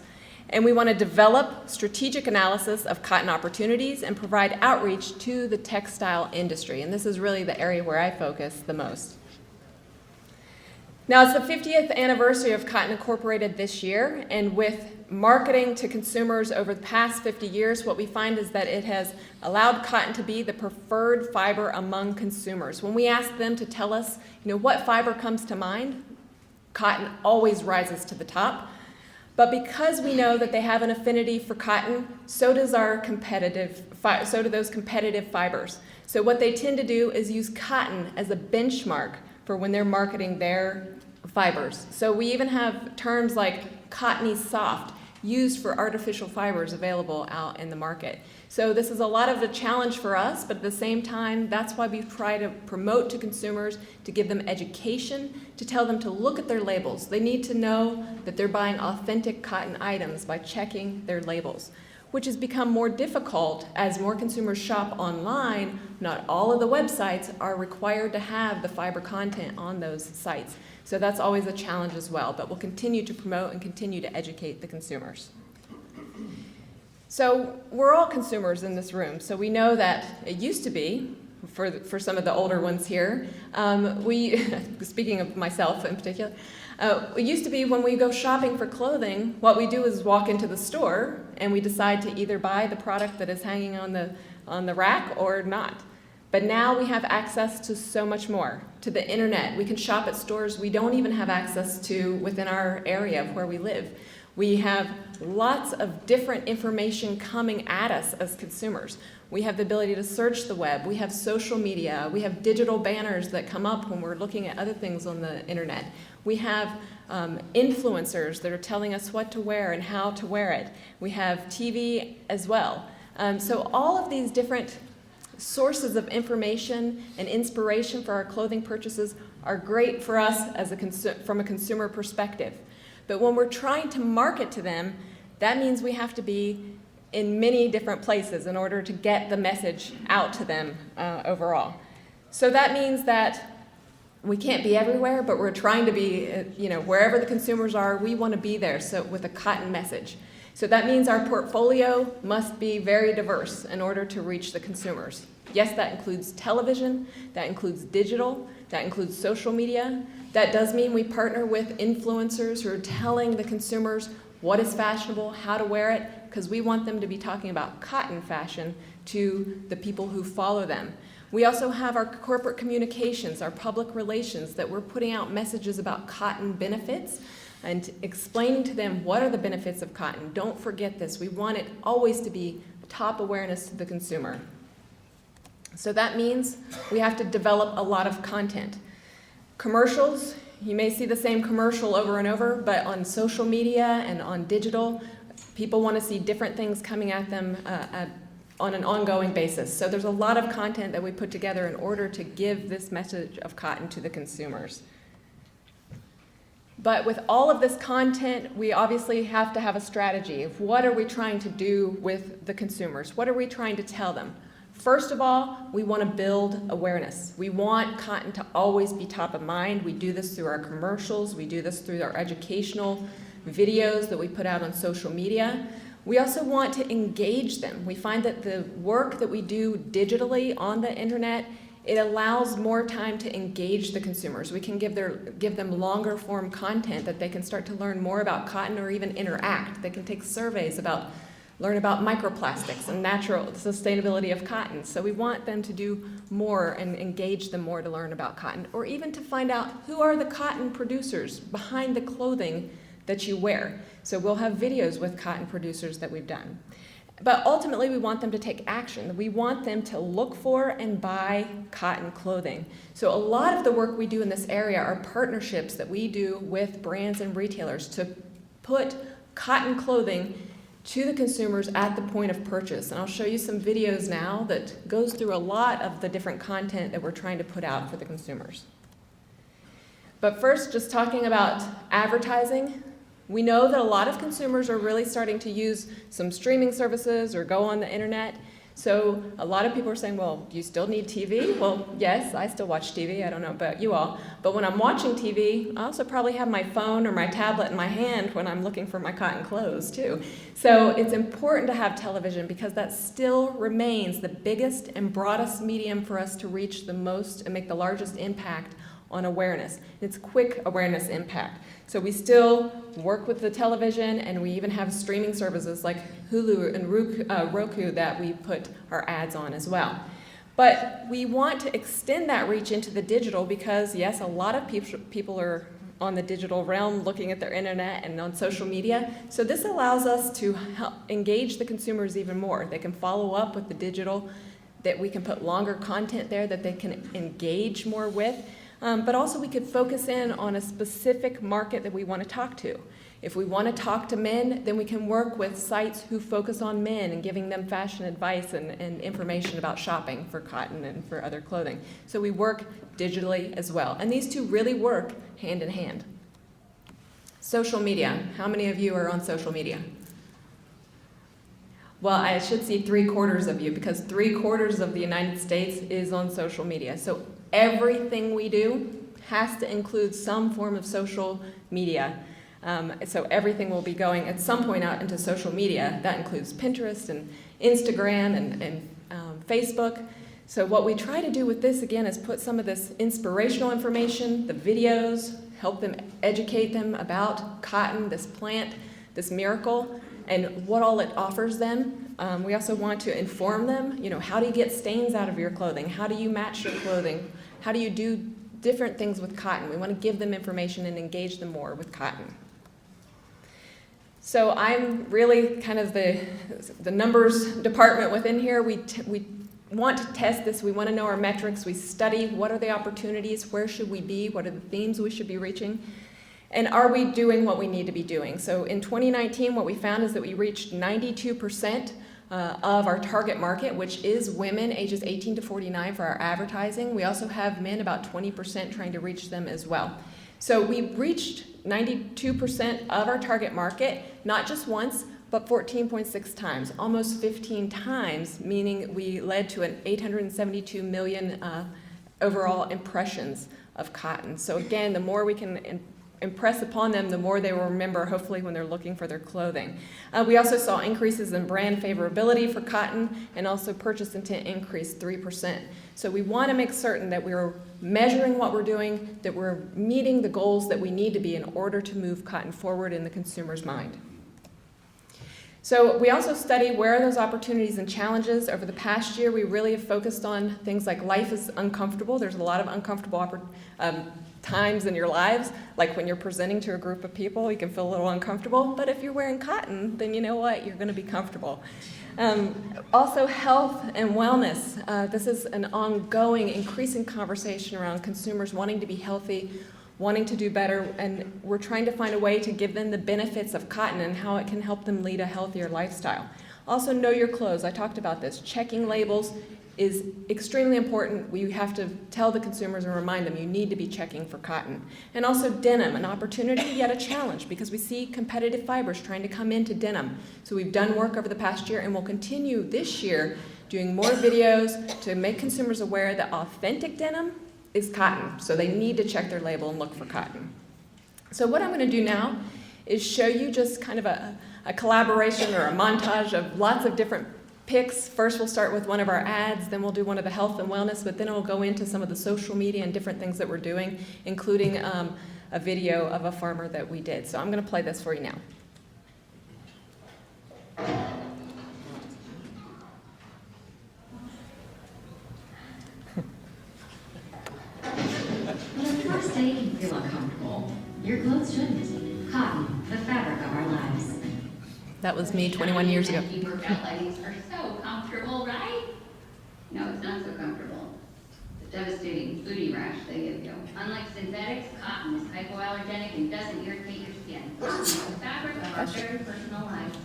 Speaker 9: And we want to develop strategic analysis of cotton opportunities and provide outreach to the textile industry. And this is really the area where I focus the most. Now, it's the 50th anniversary of Cotton Incorporated this year, and with marketing to consumers over the past 50 years, what we find is that it has allowed cotton to be the preferred fiber among consumers. When we ask them to tell us, what fiber comes to mind, cotton always rises to the top. But because we know that they have an affinity for cotton, so do those competitive fibers. So what they tend to do is use cotton as a benchmark for when they're marketing their fibers. So we even have terms like cottony soft used for artificial fibers available out in the market. So this is a lot of a challenge for us, but at the same time, that's why we try to promote to consumers, to give them education, to tell them to look at their labels. They need to know that they're buying authentic cotton items by checking their labels, which has become more difficult as more consumers shop online. Not all of the websites are required to have the fiber content on those sites. So that's always a challenge as well, but we'll continue to promote and continue to educate the consumers. So we're all consumers in this room, so we know that it used to be, for some of the older ones here, speaking of myself in particular, it used to be when we go shopping for clothing, what we do is walk into the store and we decide to either buy the product that is hanging on the rack or not. But now we have access to so much more, to the internet. We can shop at stores we don't even have access to within our area of where we live. We have lots of different information coming at us as consumers. We have the ability to search the web. We have social media. We have digital banners that come up when we're looking at other things on the internet. We have influencers that are telling us what to wear and how to wear it. We have TV as well. So all of these different sources of information and inspiration for our clothing purchases are great for us as from a consumer perspective. But when we're trying to market to them, that means we have to be in many different places in order to get the message out to them overall. So that means that we can't be everywhere, but we're trying to be, wherever the consumers are, we want to be there, so with a cotton message. So that means our portfolio must be very diverse in order to reach the consumers. Yes, that includes television, that includes digital, that includes social media. That does mean we partner with influencers who are telling the consumers what is fashionable, how to wear it, because we want them to be talking about cotton fashion to the people who follow them. We also have our corporate communications, our public relations, that we're putting out messages about cotton benefits and explaining to them what are the benefits of cotton. Don't forget this. We want it always to be top awareness to the consumer. So that means we have to develop a lot of content. Commercials, you may see the same commercial over and over, but on social media and on digital, people want to see different things coming at them on an ongoing basis. So there's a lot of content that we put together in order to give this message of cotton to the consumers. But with all of this content, we obviously have to have a strategy of what are we trying to do with the consumers? What are we trying to tell them? First of all, we want to build awareness. We want cotton to always be top of mind. We do this through our commercials. We do this through our educational videos that we put out on social media. We also want to engage them. We find that the work that we do digitally on the internet, it allows more time to engage the consumers. We can give them longer form content that they can start to learn more about cotton or even interact. They can take surveys learn about microplastics and natural sustainability of cotton. So we want them to do more and engage them more to learn about cotton, or even to find out who are the cotton producers behind the clothing that you wear. So we'll have videos with cotton producers that we've done. But ultimately, we want them to take action. We want them to look for and buy cotton clothing. So a lot of the work we do in this area are partnerships that we do with brands and retailers to put cotton clothing to the consumers at the point of purchase. And I'll show you some videos now that goes through a lot of the different content that we're trying to put out for the consumers. But first, just talking about advertising. We know that a lot of consumers are really starting to use some streaming services or go on the internet. So a lot of people are saying, well, do you still need TV? Well, yes, I still watch TV. I don't know about you all. But when I'm watching TV, I also probably have my phone or my tablet in my hand when I'm looking for my cotton clothes too. So it's important to have television because that still remains the biggest and broadest medium for us to reach the most and make the largest impact on awareness. It's quick awareness impact. So we still work with the television, and we even have streaming services like Hulu and Roku that we put our ads on as well. But we want to extend that reach into the digital because, yes, a lot of people are on the digital realm looking at their internet and on social media. So this allows us to help engage the consumers even more. They can follow up with the digital, that we can put longer content there that they can engage more with. But also we could focus in on a specific market that we want to talk to. If we want to talk to men, then we can work with sites who focus on men and giving them fashion advice and information about shopping for cotton and for other clothing. So we work digitally as well. And these two really work hand in hand. Social media. How many of you are on social media? Well, I should see 3/4 of you because 3/4 of the United States is on social media. So everything we do has to include some form of social media. So everything will be going at some point out into social media. That includes Pinterest and Instagram and Facebook. So what we try to do with this, again, is put some of this inspirational information, the videos, help them educate them about cotton, this plant, this miracle, and what all it offers them. We also want to inform them, how do you get stains out of your clothing? How do you match your clothing? How do you do different things with cotton? We want to give them information and engage them more with cotton. So I'm really kind of the numbers department within here. We want to test this. We want to know our metrics. We study what are the opportunities, where should we be, what are the themes we should be reaching, and are we doing what we need to be doing? So in 2019, what we found is that we reached 92% of our target market, which is women ages 18 to 49 for our advertising. We also have men, about 20%, trying to reach them as well. So we reached 92% of our target market, not just once, but 14.6 times, almost 15 times, meaning we led to an 872 million overall impressions of cotton. So again, the more we can impress upon them, the more they will remember, hopefully, when they're looking for their clothing. We also saw increases in brand favorability for cotton, and also purchase intent increased 3%. So we want to make certain that we're measuring what we're doing, that we're meeting the goals that we need to be in order to move cotton forward in the consumer's mind. So we also study where are those opportunities and challenges. Over the past year, we really have focused on things like life is uncomfortable. There's a lot of uncomfortable times in your lives, like when you're presenting to a group of people, you can feel a little uncomfortable, but if you're wearing cotton, then you know what, you're going to be comfortable. Also health and wellness. This is an ongoing, increasing conversation around consumers wanting to be healthy, wanting to do better, and we're trying to find a way to give them the benefits of cotton and how it can help them lead a healthier lifestyle. Also, know your clothes. I talked about this. Checking labels is extremely important. We have to tell the consumers and remind them you need to be checking for cotton. And also denim, an opportunity yet a challenge because we see competitive fibers trying to come into denim. So we've done work over the past year and we'll continue this year doing more videos to make consumers aware that authentic denim is cotton. So they need to check their label and look for cotton. So what I'm going to do now is show you just kind of a collaboration or a montage of lots of different picks. First, we'll start with one of our ads, then we'll do one of the health and wellness, but then we'll go into some of the social media and different things that we're doing, including a video of a farmer that we did. So I'm going to play this for you now.
Speaker 10: When a first day can feel uncomfortable, your clothes shouldn't. Cotton, the fabric of our lives.
Speaker 9: That was me 21 years ago.
Speaker 10: Empty workout leggings are so comfortable, right? No, it's not so comfortable. The devastating booty rash they give you. Unlike synthetics, cotton is hypoallergenic and doesn't irritate your skin. Cotton is the fabric of our very personal lives.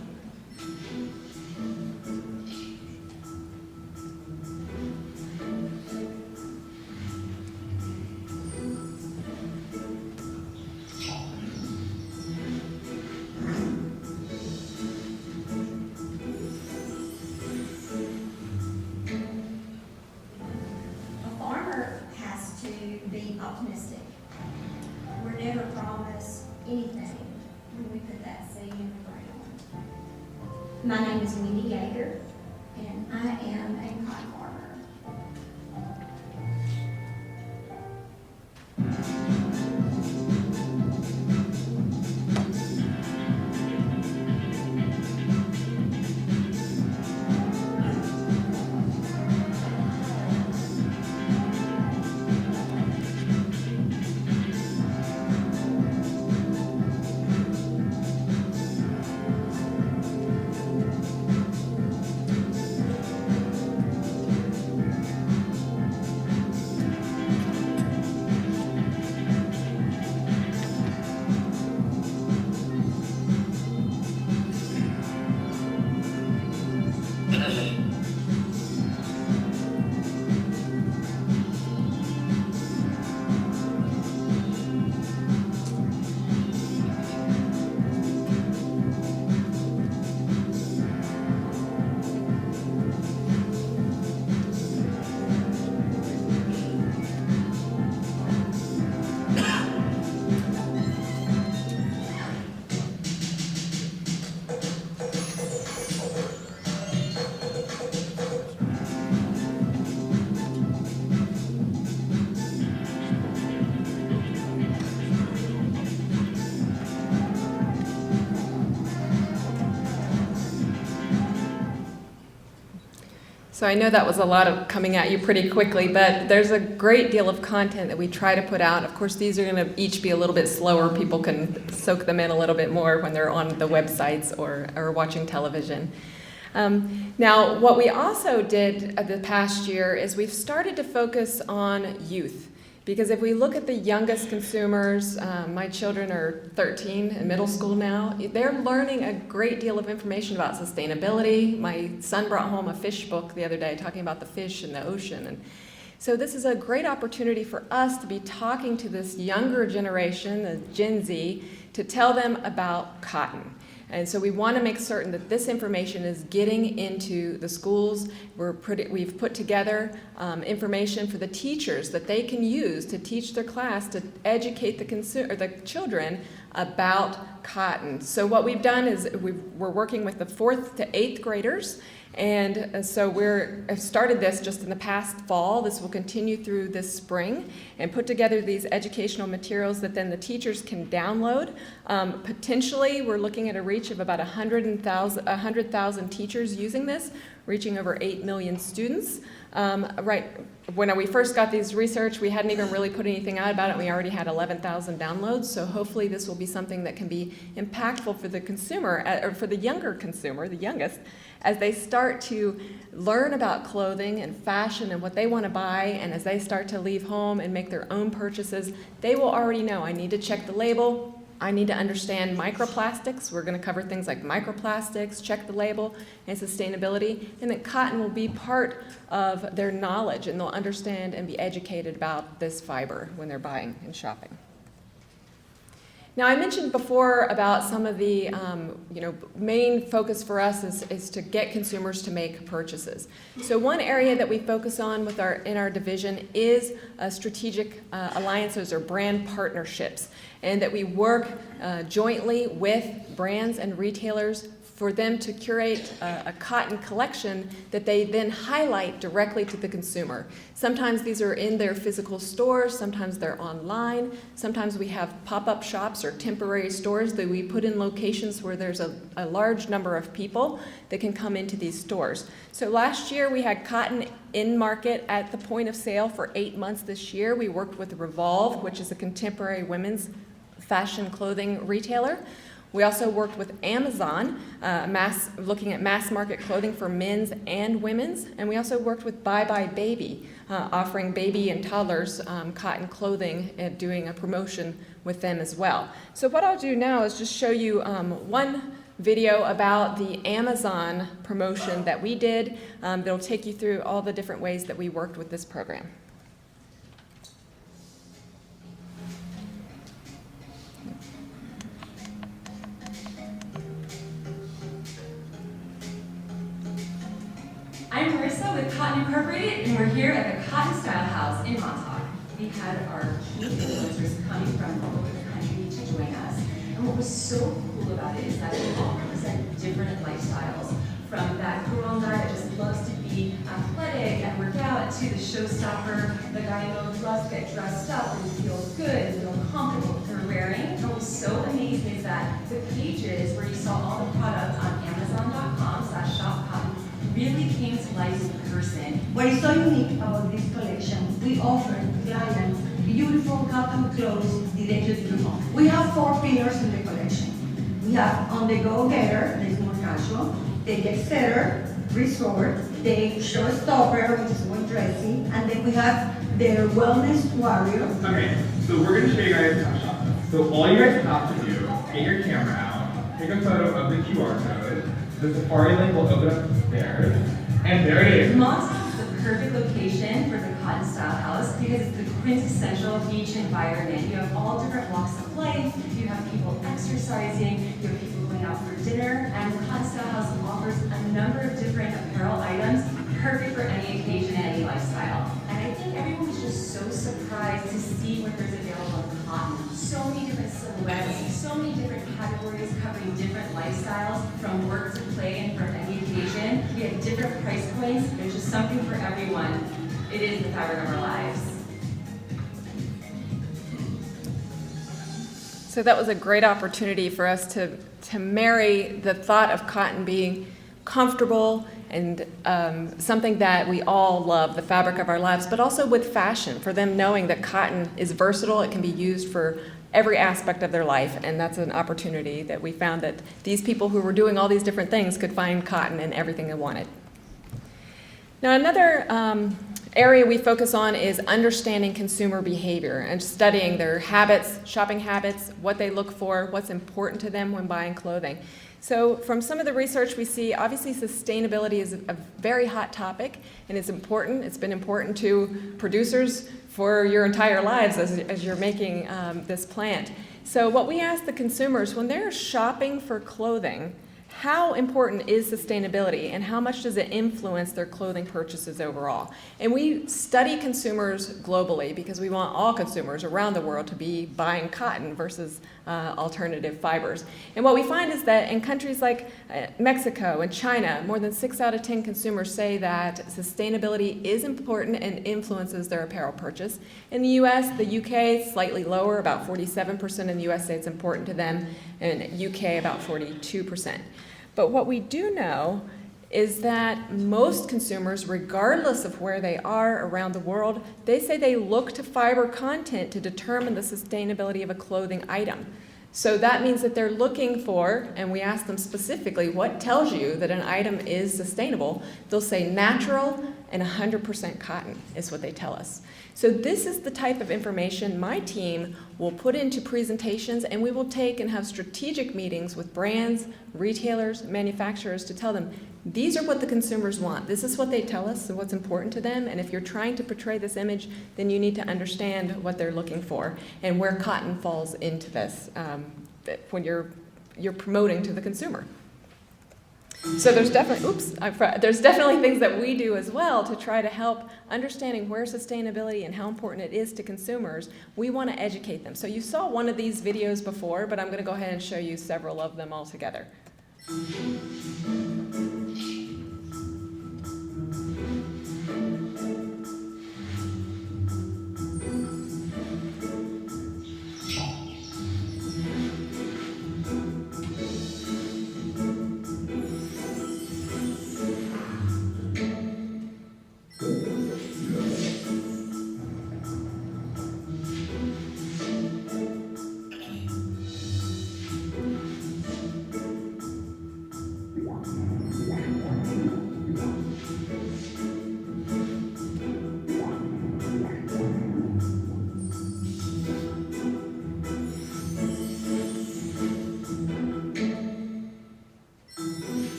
Speaker 5: never promise anything when we put that seed in the ground. My name is Wendy Yeager, and I am a cotton farmer.
Speaker 9: So I know that was a lot of coming at you pretty quickly, but there's a great deal of content that we try to put out. Of course, these are going to each be a little bit slower. People can soak them in a little bit more when they're on the websites or watching television. Now, what we also did the past year is we've started to focus on youth. Because if we look at the youngest consumers, my children are 13 in middle school now, they're learning a great deal of information about sustainability. My son brought home a fish book the other day talking about the fish in the ocean. And so this is a great opportunity for us to be talking to this younger generation, the Gen Z, to tell them about cotton. And so we want to make certain that this information is getting into the schools. We've put together information for the teachers that they can use to teach their class to educate the children about cotton. So what we've done is we're working with the 4th to 8th graders. And so we've started this just in the past fall. This will continue through this spring and put together these educational materials that then the teachers can download. Potentially, we're looking at a reach of about 100,000 teachers using this, reaching over 8 million students. Right when we first got these research, we hadn't even really put anything out about it. We already had 11,000 downloads. So hopefully this will be something that can be impactful for the consumer, or for the younger consumer, the youngest, as they start to learn about clothing and fashion and what they want to buy, and as they start to leave home and make their own purchases, they will already know, I need to check the label, I need to understand microplastics. We're going to cover things like microplastics, check the label, and sustainability, and that cotton will be part of their knowledge, and they'll understand and be educated about this fiber when they're buying and shopping. Now, I mentioned before about some of the main focus for us is to get consumers to make purchases. So one area that we focus on in our division is strategic alliances or brand partnerships, and that we work jointly with brands and retailers for them to curate a cotton collection that they then highlight directly to the consumer. Sometimes these are in their physical stores, sometimes they're online, sometimes we have pop-up shops or temporary stores that we put in locations where there's a large number of people that can come into these stores. So last year we had cotton in market at the point of sale for 8 months this year. We worked with Revolve, which is a contemporary women's fashion clothing retailer. We also worked with Amazon, looking at mass market clothing for men's and women's. And we also worked with Bye Bye Baby, offering baby and toddlers cotton clothing and doing a promotion with them as well. So what I'll do now is just show you one video about the Amazon promotion that we did. That'll take you through all the different ways that we worked with this program.
Speaker 11: I'm Marissa with Cotton Incorporated, and we're here at the Cotton Style House in Montauk. We had our key influencers coming from all over the country was so cool about it is that they all represent different lifestyles. From that girl guy that just loves to be athletic and work out, to the showstopper, the guy who loves to get dressed up and feels good and feel comfortable with her wearing. And what was so amazing is that the pages where you saw all the products on Amazon.com/ShopCotn really came to life in person.
Speaker 12: What is so unique about this collection, we offer clients beautiful cotton clothes directly to the home. We have 4 pillars in the collection. We have on-the-go getter, that is more casual, the get setter, resort, the showstopper, which is more dressy, and then we have the wellness warrior.
Speaker 13: Okay, so we're gonna show you guys how to shop. So all you guys have to do, get your camera out, take a photo of the QR code, the Safari link will open up there, and there it is.
Speaker 11: Montauk is the perfect location for the Cotton Style House because it's the quintessential beach environment. You have all different walks of life, you have people exercising, you have people going out for dinner, and the Cotton Style House offers a number of different apparel items perfect for any occasion and any lifestyle. And I think everyone was just so surprised to see what there's available in cotton. So many different silhouettes, so many different categories covering different lifestyles, from work to play and for any occasion. We have different price points. There's just something for everyone. It is the fabric of our lives.
Speaker 9: So that was a great opportunity for us to marry the thought of cotton being comfortable and something that we all love, the fabric of our lives, but also with fashion, for them knowing that cotton is versatile, it can be used for every aspect of their life, and that's an opportunity that we found that these people who were doing all these different things could find cotton in everything they wanted. Now, another area we focus on is understanding consumer behavior and studying their habits, shopping habits, what they look for, what's important to them when buying clothing. So from some of the research we see, obviously sustainability is a very hot topic, and it's important. It's been important to producers for your entire lives as you're making this plant. So what we ask the consumers, when they're shopping for clothing, how important is sustainability and how much does it influence their clothing purchases overall? And we study consumers globally because we want all consumers around the world to be buying cotton versus alternative fibers. And what we find is that in countries like Mexico and China, more than 6 out of 10 consumers say that sustainability is important and influences their apparel purchase. In the US, the UK, slightly lower, about 47% in the US say it's important to them, and UK about 42%. But what we do know is that most consumers, regardless of where they are around the world, they say they look to fiber content to determine the sustainability of a clothing item. So that means that they're looking for, and we ask them specifically, what tells you that an item is sustainable? They'll say natural and 100% cotton is what they tell us. So this is the type of information my team will put into presentations, and we will take and have strategic meetings with brands, retailers, manufacturers to tell them, these are what the consumers want. This is what they tell us and what's important to them. And if you're trying to portray this image, then you need to understand what they're looking for and where cotton falls into this when you're promoting to the consumer. So there's definitely things that we do as well to try to help understanding where sustainability and how important it is to consumers. We want to educate them. So you saw one of these videos before, but I'm going to go ahead and show you several of them all together.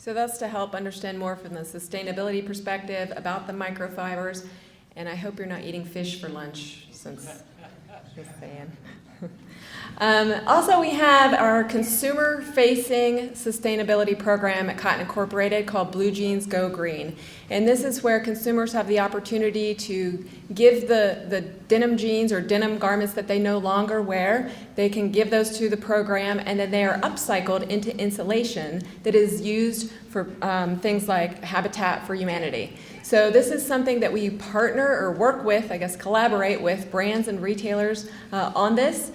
Speaker 9: So that's to help understand more from the sustainability perspective about the microfibers. And I hope you're not eating fish for lunch, since just saying. Also, we have our consumer-facing sustainability program at Cotton Incorporated called Blue Jeans Go Green. And this is where consumers have the opportunity to give the denim jeans or denim garments that they no longer wear. They can give those to the program, and then they are upcycled into insulation that is used for things like Habitat for Humanity. So this is something that we partner or work with, I guess collaborate with brands and retailers on this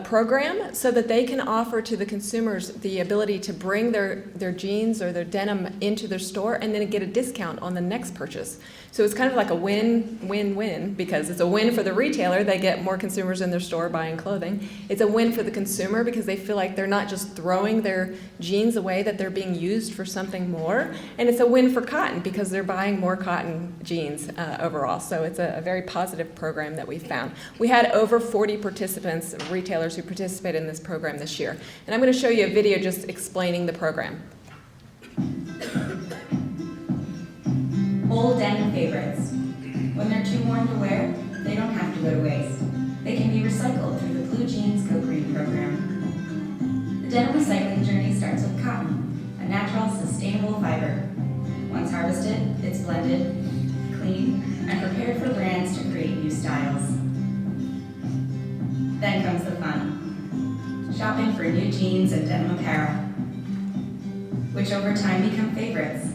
Speaker 9: program so that they can offer to the consumers the ability to bring their jeans or their denim into their store and then get a discount on the next purchase. So it's kind of like a win-win-win because it's a win for the retailer, they get more consumers in their store buying clothing. It's a win for the consumer because they feel like they're not just throwing their jeans away, that they're being used for something more. And it's a win for cotton because they're buying more cotton jeans overall. So it's a very positive program that we found. We had over 40 participants, retailers who participated in this program this year. And I'm going to show you a video just explaining the program.
Speaker 11: Old denim favorites. When they're too worn to wear, they don't have to go to waste. They can be recycled through the Blue Jeans Go Green program. The denim recycling journey starts with cotton, a natural, sustainable fiber. Once harvested, it's blended, cleaned, and prepared for brands to create new styles. Then comes the fun. Shopping for new jeans and denim apparel, which over time become favorites.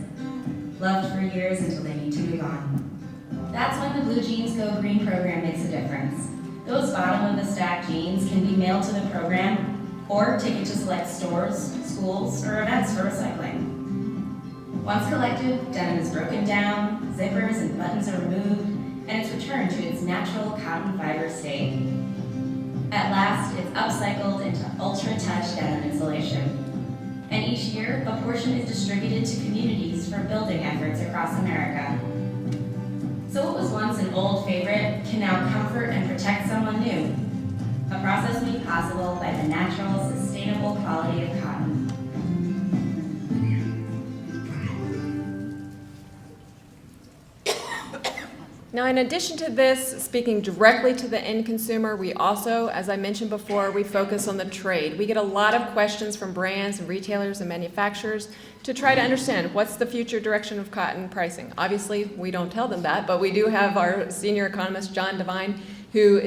Speaker 11: Loved for years until they need to move on. That's when the Blue Jeans Go Green program makes a difference. Those bottom of the stack jeans can be mailed to the program or taken to select stores, schools, or events for recycling. Once collected, denim is broken down, zippers and buttons are removed, and it's returned to its natural cotton fiber state. At last, it's upcycled into ultra-touch denim insulation. And each year, a portion is distributed to communities for building efforts across America. So what was once an old favorite can now comfort and protect someone new. A process made possible by the natural, sustainable quality of cotton.
Speaker 9: Now, in addition to this, speaking directly to the end consumer, we also, as I mentioned before, we focus on the trade. We get a lot of questions from brands and retailers and manufacturers to try to understand what's the future direction of cotton pricing. Obviously, we don't tell them that, but we do have our senior economist, John Devine, who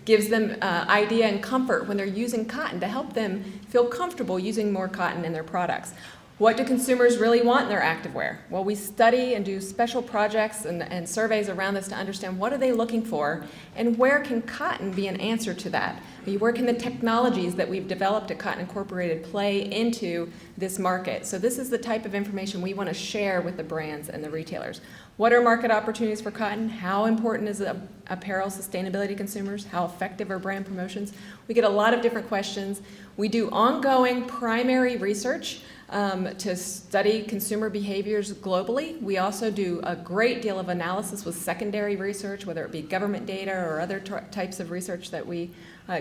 Speaker 9: gives them idea and comfort when they're using cotton to help them feel comfortable using more cotton in their products. What do consumers really want in their activewear? Well, we study and do special projects and surveys around this to understand what are they looking for and where can cotton be an answer to that? Where can the technologies that we've developed at Cotton Incorporated play into this market? So this is the type of information we want to share with the brands and the retailers. What are market opportunities for cotton? How important is apparel sustainability to consumers? How effective are brand promotions? We get a lot of different questions. We do ongoing primary research to study consumer behaviors globally. We also do a great deal of analysis with secondary research, whether it be government data or other types of research that we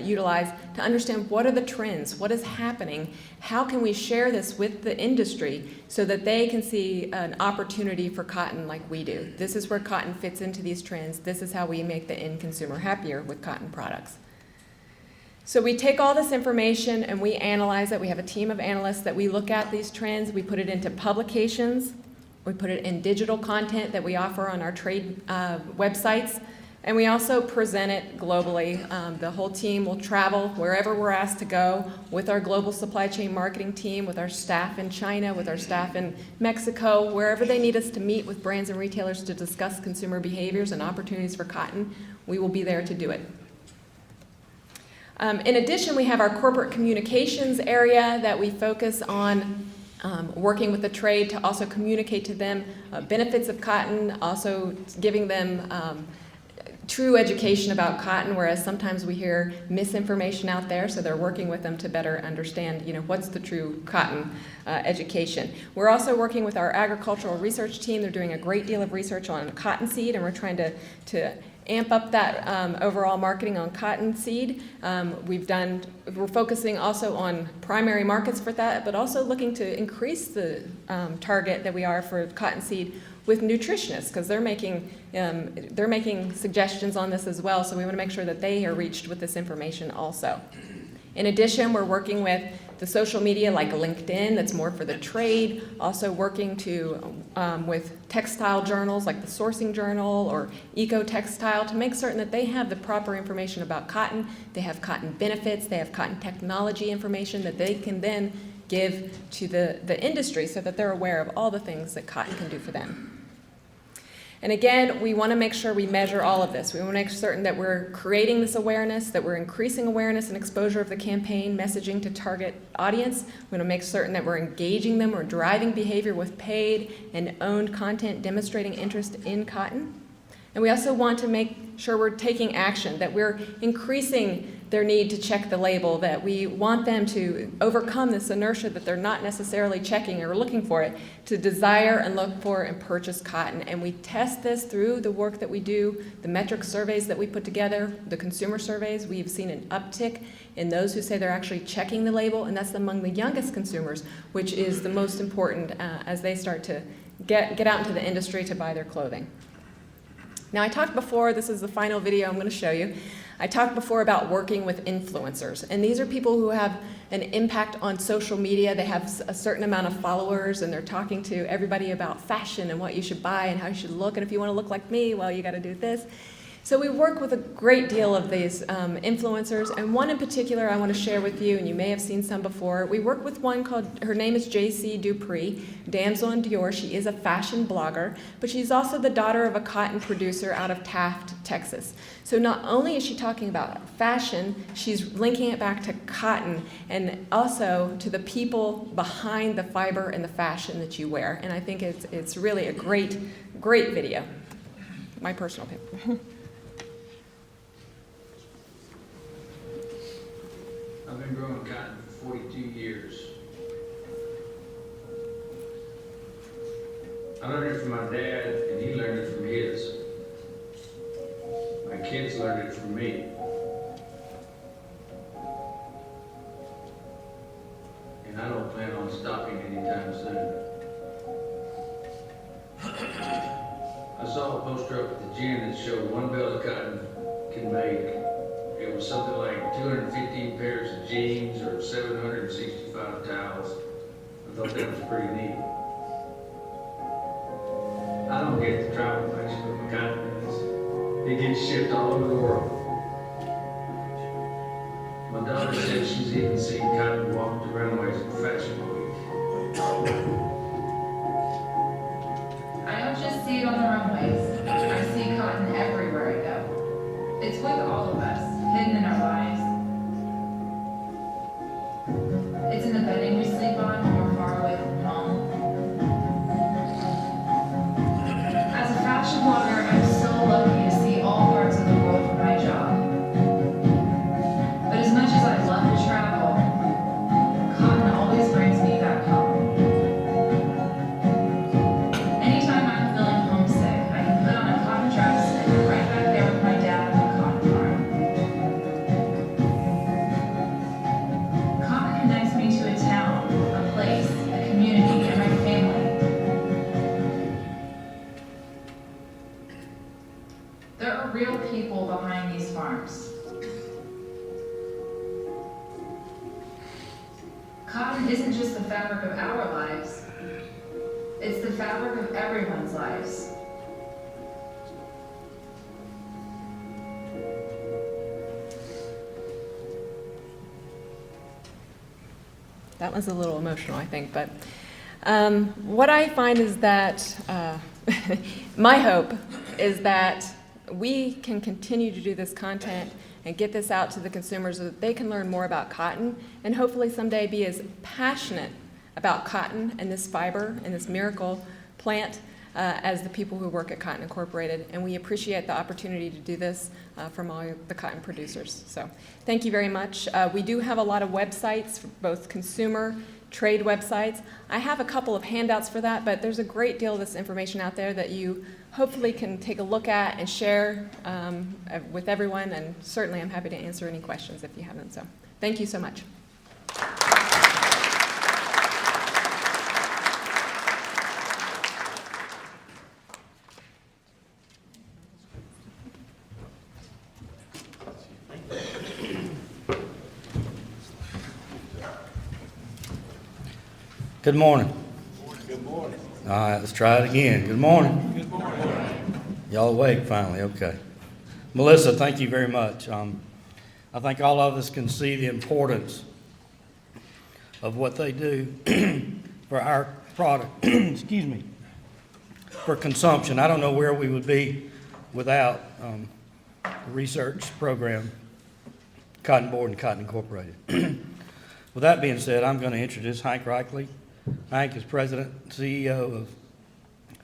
Speaker 9: utilize to understand what are the trends, what is happening, how can we share this with the industry so that they can see an opportunity for cotton like we do. This is where cotton fits into these trends. This is how we make the end consumer happier with cotton products. So we take all this information and we analyze it. We have a team of analysts that we look at these trends. We put it into publications. We put it in digital content that we offer on our trade websites. And we also present it globally. The whole team will travel wherever we're asked to go with our global supply chain marketing team, with our staff in China, with our staff in Mexico, wherever they need us to meet with brands and retailers to discuss consumer behaviors and opportunities for cotton, we will be there to do it. In addition, we have our corporate communications area that we focus on working with the trade to also communicate to them benefits of cotton, also giving them true education about cotton, whereas sometimes we hear misinformation out there, so they're working with them to better understand, what's the true cotton education. We're also working with our agricultural research team. They're doing a great deal of research on cottonseed, and we're trying to amp up that overall marketing on cottonseed. We're focusing also on primary markets for that, but also looking to increase the target that we are for cottonseed with nutritionists, because they're making suggestions on this as well, so we want to make sure that they are reached with this information also. In addition, we're working with the social media like LinkedIn, that's more for the trade, also working with textile journals like the Sourcing Journal or Eco Textile to make certain that they have the proper information about cotton, they have cotton benefits, they have cotton technology information that they can then give to the industry so that they're aware of all the things that cotton can do for them. And again, we want to make sure we measure all of this. We want to make certain that we're creating this awareness, that we're increasing awareness and exposure of the campaign messaging to target audience. We want to make certain that we're engaging them or driving behavior with paid and owned content demonstrating interest in cotton. And we also want to make sure we're taking action, that we're increasing their need to check the label, that we want them to overcome this inertia that they're not necessarily checking or looking for it, to desire and look for and purchase cotton. And we test this through the work that we do, the metric surveys that we put together, the consumer surveys. We've seen an uptick in those who say they're actually checking the label, and that's among the youngest consumers, which is the most important as they start to get out into the industry to buy their clothing. Now, I talked before, this is the final video I'm going to show you. I talked before about working with influencers, and these are people who have an impact on social media. They have a certain amount of followers, and they're talking to everybody about fashion and what you should buy and how you should look, and if you want to look like me, well, you got to do this. So we work with a great deal of these influencers, and one in particular I want to share with you, and you may have seen some before. We work with one called, her name is JC Dupree, Damsel in Dior. She is a fashion blogger, but she's also the daughter of a cotton producer out of Taft, Texas. So not only is she talking about fashion, she's linking it back to cotton and also to the people behind the fiber and the fashion that you wear. And I think it's really a great, great video. My personal opinion.
Speaker 14: I've been growing cotton for 42 years. I learned it from my dad, and he learned it from his. My kids learned it from me. And I don't plan on stopping anytime soon. I saw a poster up at the gym that showed 1 bale of cotton can make. It was something like 215 pairs of jeans or 765 towels. I thought that was pretty neat. I don't get to travel much, but my cotton does. It gets shipped all over the world. My daughter said she's even seen cotton walk the runways at Fashion Week.
Speaker 15: I don't just see it on the runways. I see cotton everywhere I go. It's with all of us, hidden in our lives. It's in the bedding we sleep on when we're far away from home. As a fashion blogger, I'm so lucky to see all parts of the world from my job. But as much as I love to travel, cotton always brings me back home. Anytime I'm feeling homesick, I can put on a cotton dress and be right back there with my dad on the cotton farm. Cotton connects me to a town, a place, a community, and my family. There are real people behind these farms. Cotton isn't just the fabric of our lives, it's the fabric of everyone's lives.
Speaker 9: That was a little emotional, I think, but what I find is that my hope is that we can continue to do this content and get this out to the consumers so that they can learn more about cotton and hopefully someday be as passionate about cotton and this fiber and this miracle plant as the people who work at Cotton Incorporated. And we appreciate the opportunity to do this from all the cotton producers. So thank you very much. We do have a lot of websites, both consumer, trade websites. I have a couple of handouts for that, but there's a great deal of this information out there that you hopefully can take a look at and share with everyone, and certainly I'm happy to answer any questions if you have them. So thank you so much.
Speaker 16: Good morning. Good morning. All right, let's try it again. Good morning. Good morning. Y'all awake finally? Okay. Melissa, thank you very much. I think all of us can see the importance of what they do for our product, excuse me, for consumption. I don't know where we would be without the research program, Cotton Board and Cotton Incorporated. With that being said, I'm going to introduce Hank Reichle. Hank is president and CEO of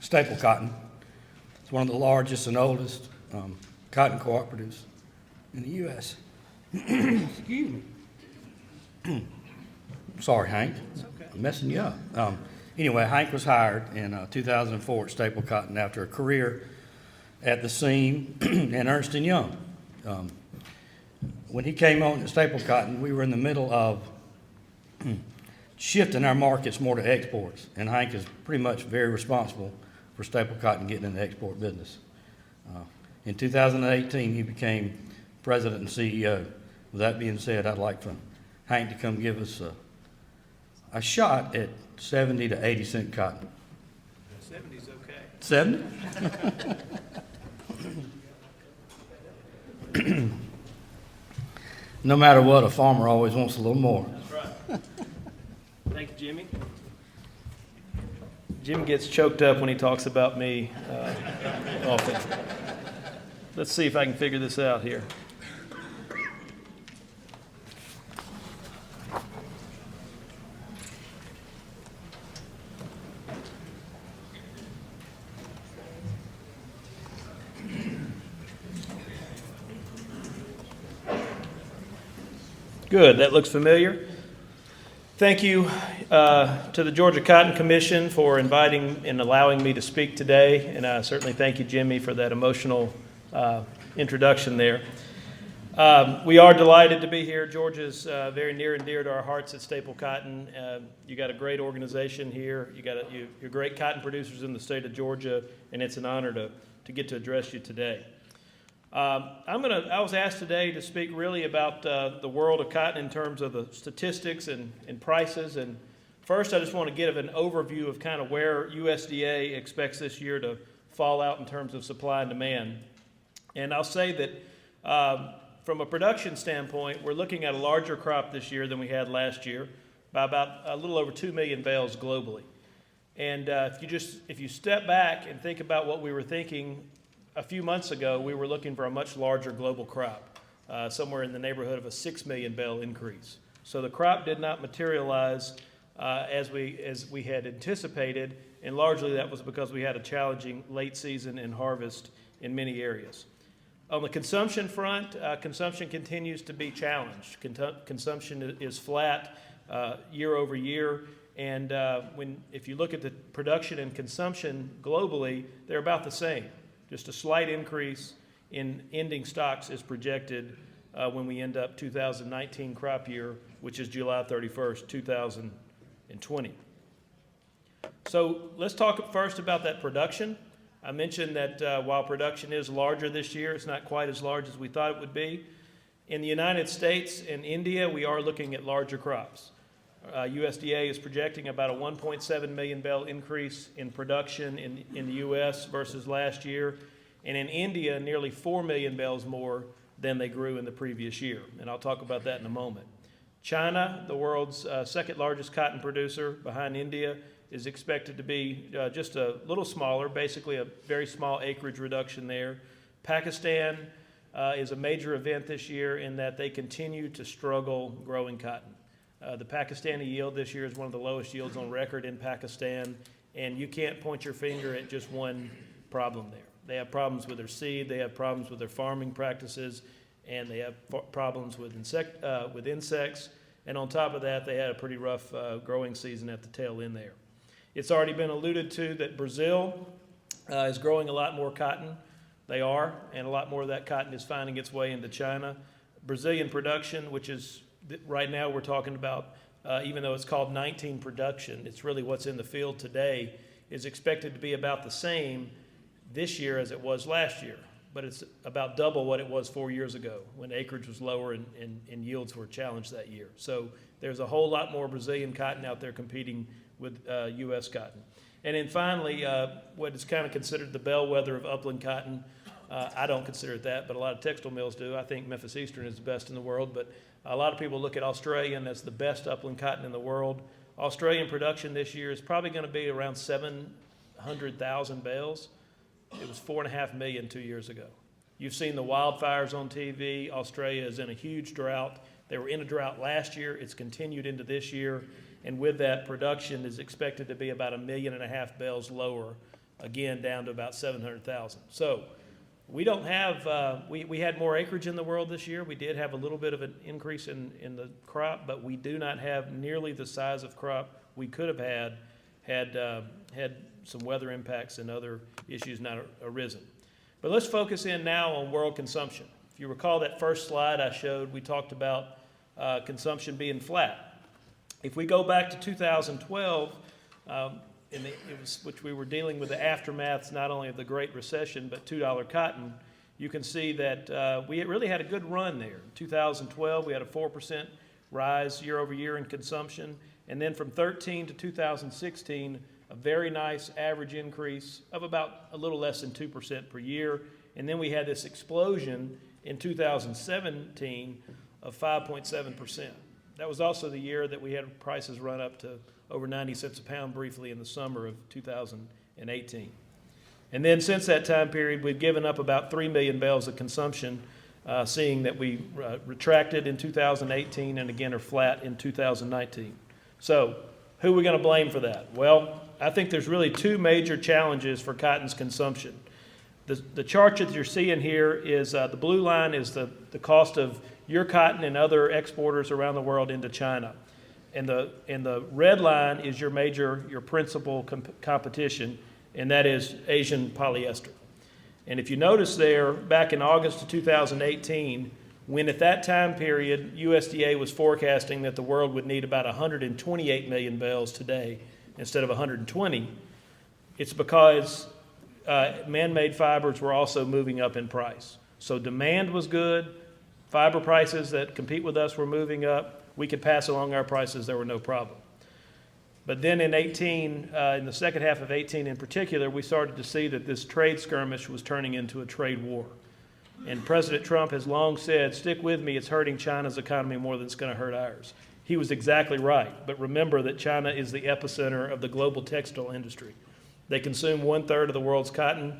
Speaker 16: StaplCotn. It's one of the largest and oldest cotton cooperatives in the U.S. Excuse me. Sorry, Hank. I'm messing you up. Anyway, Hank was hired in 2004 at StaplCotn after a career at the Seam and Ernst & Young. When he came on at StaplCotn, we were in the middle of shifting our markets more to exports, and Hank is pretty much very responsible for StaplCotn getting in the export business. In 2018, he became president and CEO. With that being said, I'd like for Hank to come give us a shot at 70 to 80 cent cotton.
Speaker 17: 70's okay.
Speaker 16: 70? No matter what, a farmer always wants a little more.
Speaker 17: That's right. Thank you, Jimmy. Jim gets choked up when he talks about me often. Let's see if I can figure this out here. Good, that looks familiar. Thank you to the Georgia Cotton Commission for inviting and allowing me to speak today, and I certainly thank you, Jimmy, for that emotional introduction there. We are delighted to be here. Georgia's very near and dear to our hearts at StaplCotn. You got a great organization here. You're great cotton producers in the state of Georgia, and it's an honor to get to address you today. I was asked today to speak really about the world of cotton in terms of the statistics and prices. And first, I just want to give an overview of kind of where USDA expects this year to fall out in terms of supply and demand. And I'll say that from a production standpoint, we're looking at a larger crop this year than we had last year by about a little over 2 million bales globally. And if you step back and think about what we were thinking a few months ago, we were looking for a much larger global crop, somewhere in the neighborhood of a 6 million bale increase. So the crop did not materialize as we had anticipated, and largely that was because we had a challenging late season and harvest in many areas. On the consumption front, consumption continues to be challenged. Consumption is flat year over year, and if you look at the production and consumption globally, they're about the same. Just a slight increase in ending stocks is projected when we end up 2019 crop year, which is July 31st, 2020. So let's talk first about that production. I mentioned that while production is larger this year, it's not quite as large as we thought it would be. In the United States and India, we are looking at larger crops. USDA is projecting about a 1.7 million bale increase in production in the U.S. versus last year, and in India, nearly 4 million bales more than they grew in the previous year, and I'll talk about that in a moment. China, the world's second largest cotton producer behind India, is expected to be just a little smaller, basically a very small acreage reduction there. Pakistan is a major event this year in that they continue to struggle growing cotton. The Pakistani yield this year is one of the lowest yields on record in Pakistan, and you can't point your finger at just one problem there. They have problems with their seed, they have problems with their farming practices, and they have problems with insects, and on top of that, they had a pretty rough growing season at the tail end there. It's already been alluded to that Brazil is growing a lot more cotton. They are, and a lot more of that cotton is finding its way into China. Brazilian production, which is right now we're talking about, even though it's called 19 production, it's really what's in the field today, is expected to be about the same this year as it was last year. But it's about double what it was 4 years ago when acreage was lower and yields were challenged that year. So there's a whole lot more Brazilian cotton out there competing with U.S. cotton. And then finally, what is kind of considered the bellwether of upland cotton. I don't consider it that, but a lot of textile mills do. I think Memphis Eastern is the best in the world, but a lot of people look at Australian as the best upland cotton in the world. Australian production this year is probably going to be around 700,000 bales. It was 4.5 million 2 years ago. You've seen the wildfires on TV. Australia is in a huge drought. They were in a drought last year. It's continued into this year. And with that, production is expected to be about 1.5 million bales lower, again, down to about 700,000. So we don't have, we had more acreage in the world this year. We did have a little bit of an increase in the crop, but we do not have nearly the size of crop we could have had some weather impacts and other issues not arisen. But let's focus in now on world consumption. If you recall that first slide I showed, we talked about consumption being flat. If we go back to 2012, which we were dealing with the aftermaths not only of the Great Recession, but $2 cotton, you can see that we really had a good run there. In 2012, we had a 4% rise year over year in consumption. And then from 13 to 2016, a very nice average increase of about a little less than 2% per year. And then we had this explosion in 2017 of 5.7%. That was also the year that we had prices run up to over 90 cents a pound briefly in the summer of 2018. And then since that time period, we've given up about 3 million bales of consumption, seeing that we retracted in 2018 and again are flat in 2019. So who are we going to blame for that? Well, I think there's really two major challenges for cotton's consumption. The chart that you're seeing here is the blue line is the cost of your cotton and other exporters around the world into China. And the red line is your principal competition, and that is Asian polyester. And if you notice there, back in August of 2018, when at that time period, USDA was forecasting that the world would need about 128 million bales today instead of 120, it's because man-made fibers were also moving up in price. So demand was good. Fiber prices that compete with us were moving up. We could pass along our prices. There were no problem. But then in the second half of 18 in particular, we started to see that this trade skirmish was turning into a trade war. And President Trump has long said, stick with me, it's hurting China's economy more than it's going to hurt ours. He was exactly right. But remember that China is the epicenter of the global textile industry. They consume 1/3 of the world's cotton.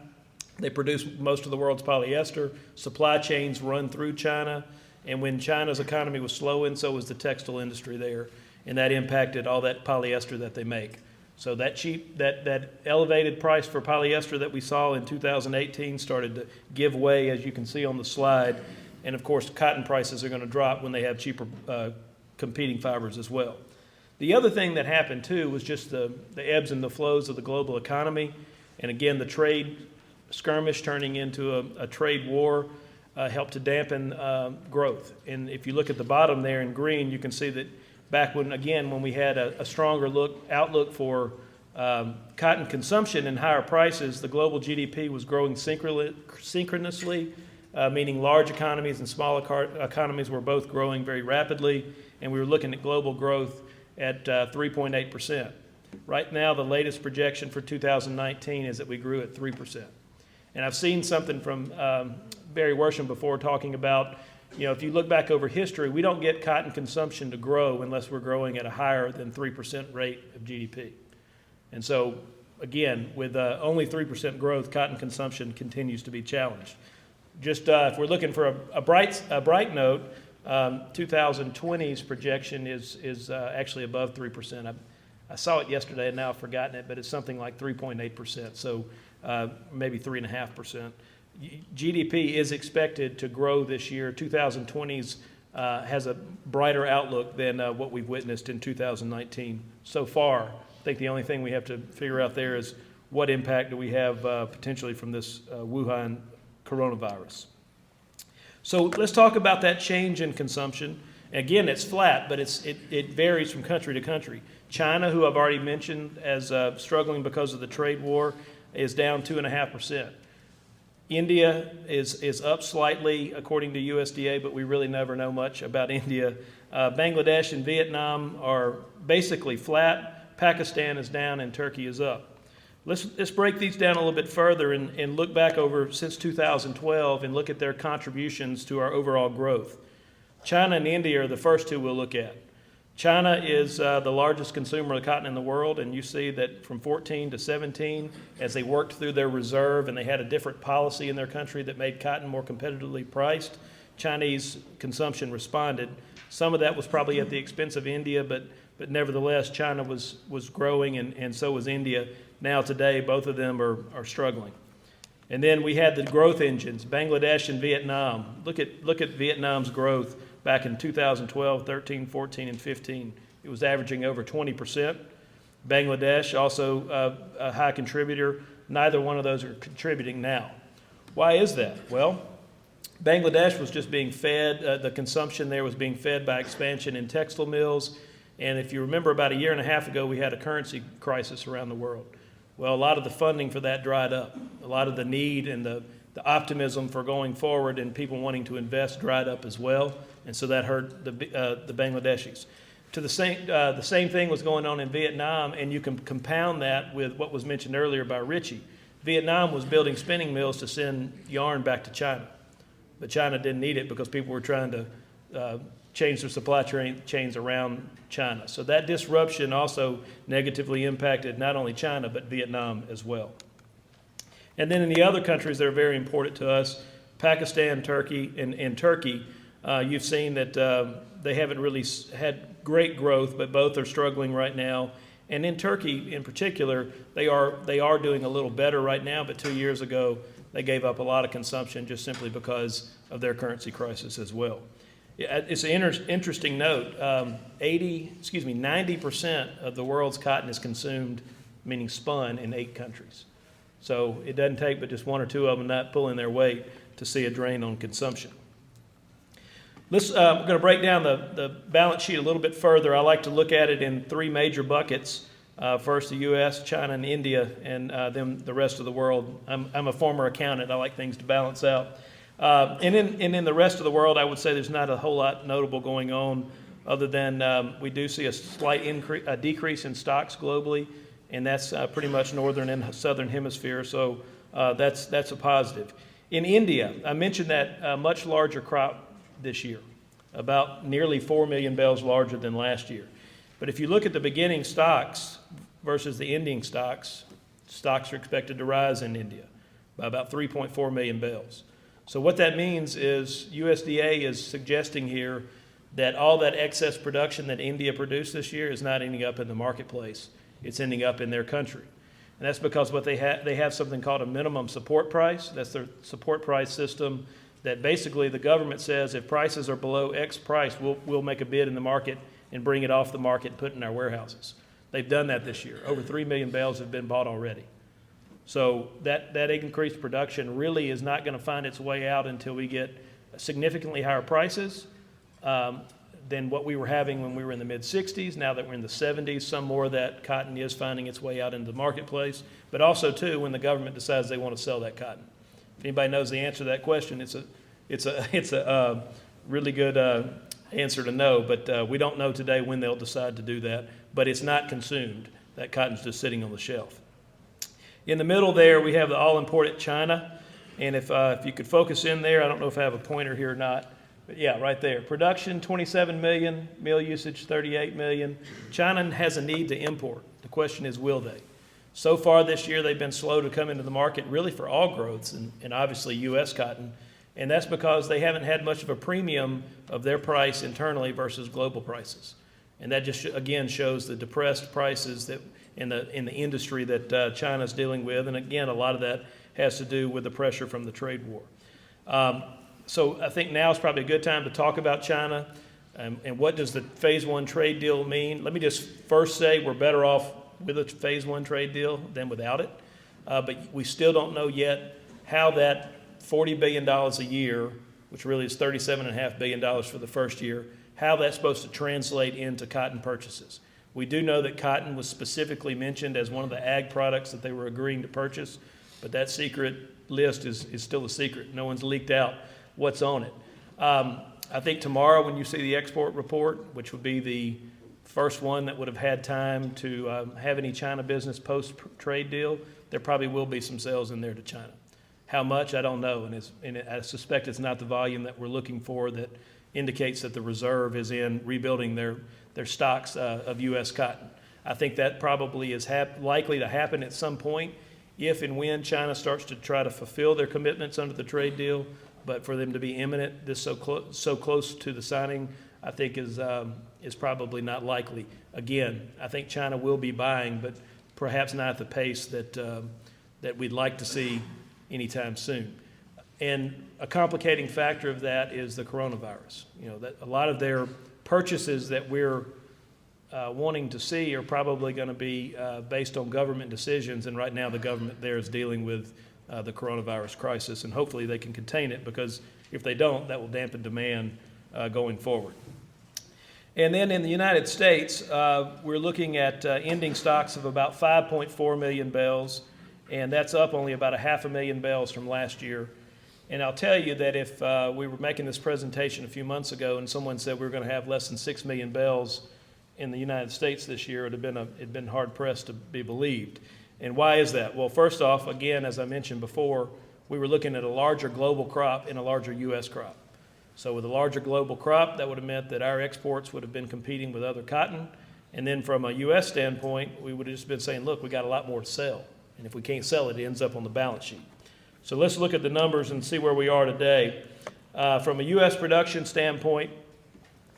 Speaker 17: They produce most of the world's polyester. Supply chains run through China. And when China's economy was slowing, so was the textile industry there. And that impacted all that polyester that they make. So that elevated price for polyester that we saw in 2018 started to give way, as you can see on the slide. And of course, cotton prices are going to drop when they have cheaper competing fibers as well. The other thing that happened too was just the ebbs and the flows of the global economy. And again, the trade skirmish turning into a trade war helped to dampen growth. And if you look at the bottom there in green, you can see that back when we had a stronger outlook for cotton consumption and higher prices, the global GDP was growing synchronously, meaning large economies and small economies were both growing very rapidly, and we were looking at global growth at 3.8%. Right now, the latest projection for 2019 is that we grew at 3%. And I've seen something from Barry Worsham before talking about, if you look back over history, we don't get cotton consumption to grow unless we're growing at a higher than 3% rate of GDP. And so, again, with only 3% growth, cotton consumption continues to be challenged. Just if we're looking for a bright note, 2020's projection is actually above 3%. I saw it yesterday and now I've forgotten it, but it's something like 3.8%, so maybe 3.5%. GDP is expected to grow this year. 2020's has a brighter outlook than what we've witnessed in 2019 so far. I think the only thing we have to figure out there is what impact do we have potentially from this Wuhan coronavirus. So let's talk about that change in consumption. Again, it's flat, but it varies from country to country. China, who I've already mentioned as struggling because of the trade war, is down 2.5%. India is up slightly according to USDA, but we really never know much about India. Bangladesh and Vietnam are basically flat. Pakistan is down, and Turkey is up. Let's break these down a little bit further and look back over since 2012 and look at their contributions to our overall growth. China and India are the first two we'll look at. China is the largest consumer of cotton in the world, and you see that from 14 to 17, as they worked through their reserve and they had a different policy in their country that made cotton more competitively priced, Chinese consumption responded. Some of that was probably at the expense of India, but nevertheless, China was growing, and so was India. Now today, both of them are struggling. And then we had the growth engines, Bangladesh and Vietnam. Look at Vietnam's growth back in 2012, 13, 14, and 15. It was averaging over 20%. Bangladesh, also a high contributor. Neither one of those are contributing now. Why is that? Well, Bangladesh was just being fed, the consumption there was being fed by expansion in textile mills. And if you remember, about a year and a half ago, we had a currency crisis around the world. Well, a lot of the funding for that dried up. A lot of the need and the optimism for going forward and people wanting to invest dried up as well. And so that hurt the Bangladeshis. The same thing was going on in Vietnam, and you can compound that with what was mentioned earlier by Richey. Vietnam was building spinning mills to send yarn back to China. But China didn't need it because people were trying to change their supply chains around China. So that disruption also negatively impacted not only China, but Vietnam as well. And then in the other countries that are very important to us, Pakistan, Turkey, and Turkey, you've seen that they haven't really had great growth, but both are struggling right now. And in Turkey in particular, they are doing a little better right now, but 2 years ago, they gave up a lot of consumption just simply because of their currency crisis as well. It's an interesting note. 90% of the world's cotton is consumed, meaning spun, in 8 countries. So it doesn't take but just one or two of them not pulling their weight to see a drain on consumption. We're going to break down the balance sheet a little bit further. I like to look at it in 3 major buckets. First, the U.S., China, and India, and then the rest of the world. I'm a former accountant. I like things to balance out. And in the rest of the world, I would say there's not a whole lot notable going on other than we do see a slight decrease in stocks globally, and that's pretty much northern and southern hemisphere, so that's a positive. In India, I mentioned that much larger crop this year, about nearly 4 million bales larger than last year. But if you look at the beginning stocks versus the ending stocks are expected to rise in India by about 3.4 million bales. So what that means is USDA is suggesting here that all that excess production that India produced this year is not ending up in the marketplace. It's ending up in their country. And that's because what they have something called a minimum support price. That's their support price system that basically the government says if prices are below X price, we'll make a bid in the market and bring it off the market and put it in our warehouses. They've done that this year. Over 3 million bales have been bought already. So that increased production really is not going to find its way out until we get significantly higher prices than what we were having when we were in the mid-60s. Now that we're in the 70s, some more of that cotton is finding its way out into the marketplace, but also, too, when the government decides they want to sell that cotton. If anybody knows the answer to that question, it's a really good answer to know, but we don't know today when they'll decide to do that, but it's not consumed. That cotton's just sitting on the shelf. In the middle there, we have the all-important China, and if you could focus in there, I don't know if I have a pointer here or not, but yeah, right there. Production, 27 million, meal usage, 38 million. China has a need to import. The question is, will they? So far this year, they've been slow to come into the market, really for all growths, and obviously U.S. cotton, and that's because they haven't had much of a premium of their price internally versus global prices. And that just, again, shows the depressed prices that in the industry that China's dealing with. And again, a lot of that has to do with the pressure from the trade war. So I think now is probably a good time to talk about China and what does the Phase 1 trade deal mean. Let me just first say we're better off with a Phase 1 trade deal than without it. But we still don't know yet how that $40 billion a year, which really is $37.5 billion for the first year, how that's supposed to translate into cotton purchases. We do know that cotton was specifically mentioned as one of the ag products that they were agreeing to purchase, but that secret list is still a secret. No one's leaked out what's on it. I think tomorrow when you see the export report, which would be the first one that would have had time to have any China business post-trade deal, there probably will be some sales in there to China. How much, I don't know, and I suspect it's not the volume that we're looking for that indicates that the reserve is in rebuilding their stocks of U.S. cotton. I think that probably is likely to happen at some point if and when China starts to try to fulfill their commitments under the trade deal. But for them to be imminent, this so close to the signing, I think is probably not likely. Again, I think China will be buying, but perhaps not at the pace that we'd like to see anytime soon. And a complicating factor of that is the coronavirus. You know, that a lot of their purchases that we're wanting to see are probably going to be based on government decisions, and right now the government there is dealing with the coronavirus crisis, and hopefully they can contain it, because if they don't, that will dampen demand going forward. And then in the United States, we're looking at ending stocks of about 5.4 million bales, and that's up only about 500,000 bales from last year. And I'll tell you that if we were making this presentation a few months ago and someone said we were going to have less than 6 million bales in the United States this year, it'd been hard-pressed to be believed. And why is that? Well, first off, again, as I mentioned before, we were looking at a larger global crop and a larger U.S. crop. So with a larger global crop, that would have meant that our exports would have been competing with other cotton. And then from a U.S. standpoint, we would have just been saying, look, we got a lot more to sell. And if we can't sell it, it ends up on the balance sheet. So let's look at the numbers and see where we are today. From a U.S. production standpoint,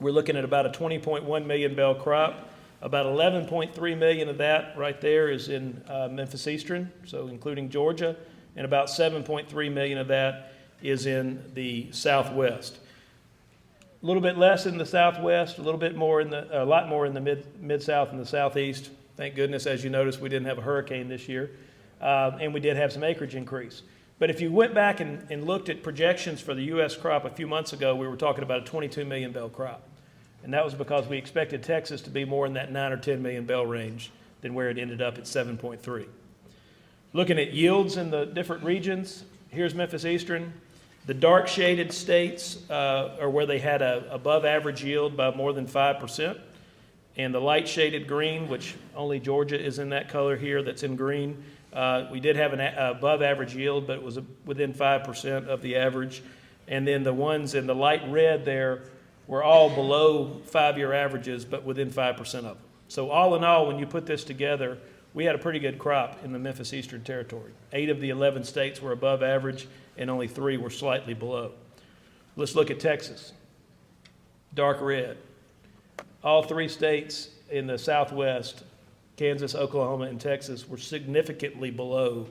Speaker 17: we're looking at about a 20.1 million bale crop. About 11.3 million of that right there is in Memphis Eastern, so including Georgia, and about 7.3 million of that is in the Southwest. A little bit less in the Southwest, a lot more in the Mid-South and the Southeast. Thank goodness, as you noticed, we didn't have a hurricane this year, and we did have some acreage increase. But if you went back and looked at projections for the U.S. crop a few months ago, we were talking about a 22 million bale crop. And that was because we expected Texas to be more in that 9 or 10 million bale range than where it ended up at 7.3. Looking at yields in the different regions, here's Memphis Eastern. The dark shaded states are where they had a above average yield by more than 5%. And the light shaded green, which only Georgia is in that color here that's in green, we did have an above average yield, but it was within 5% of the average. And then the ones in the light red there were all below 5-year averages, but within 5% of them. So all in all, when you put this together, we had a pretty good crop in the Memphis Eastern Territory. 8 of the 11 states were above average, and only 3 were slightly below. Let's look at Texas. Dark red. All 3 states in the Southwest, Kansas, Oklahoma, and Texas, were significantly below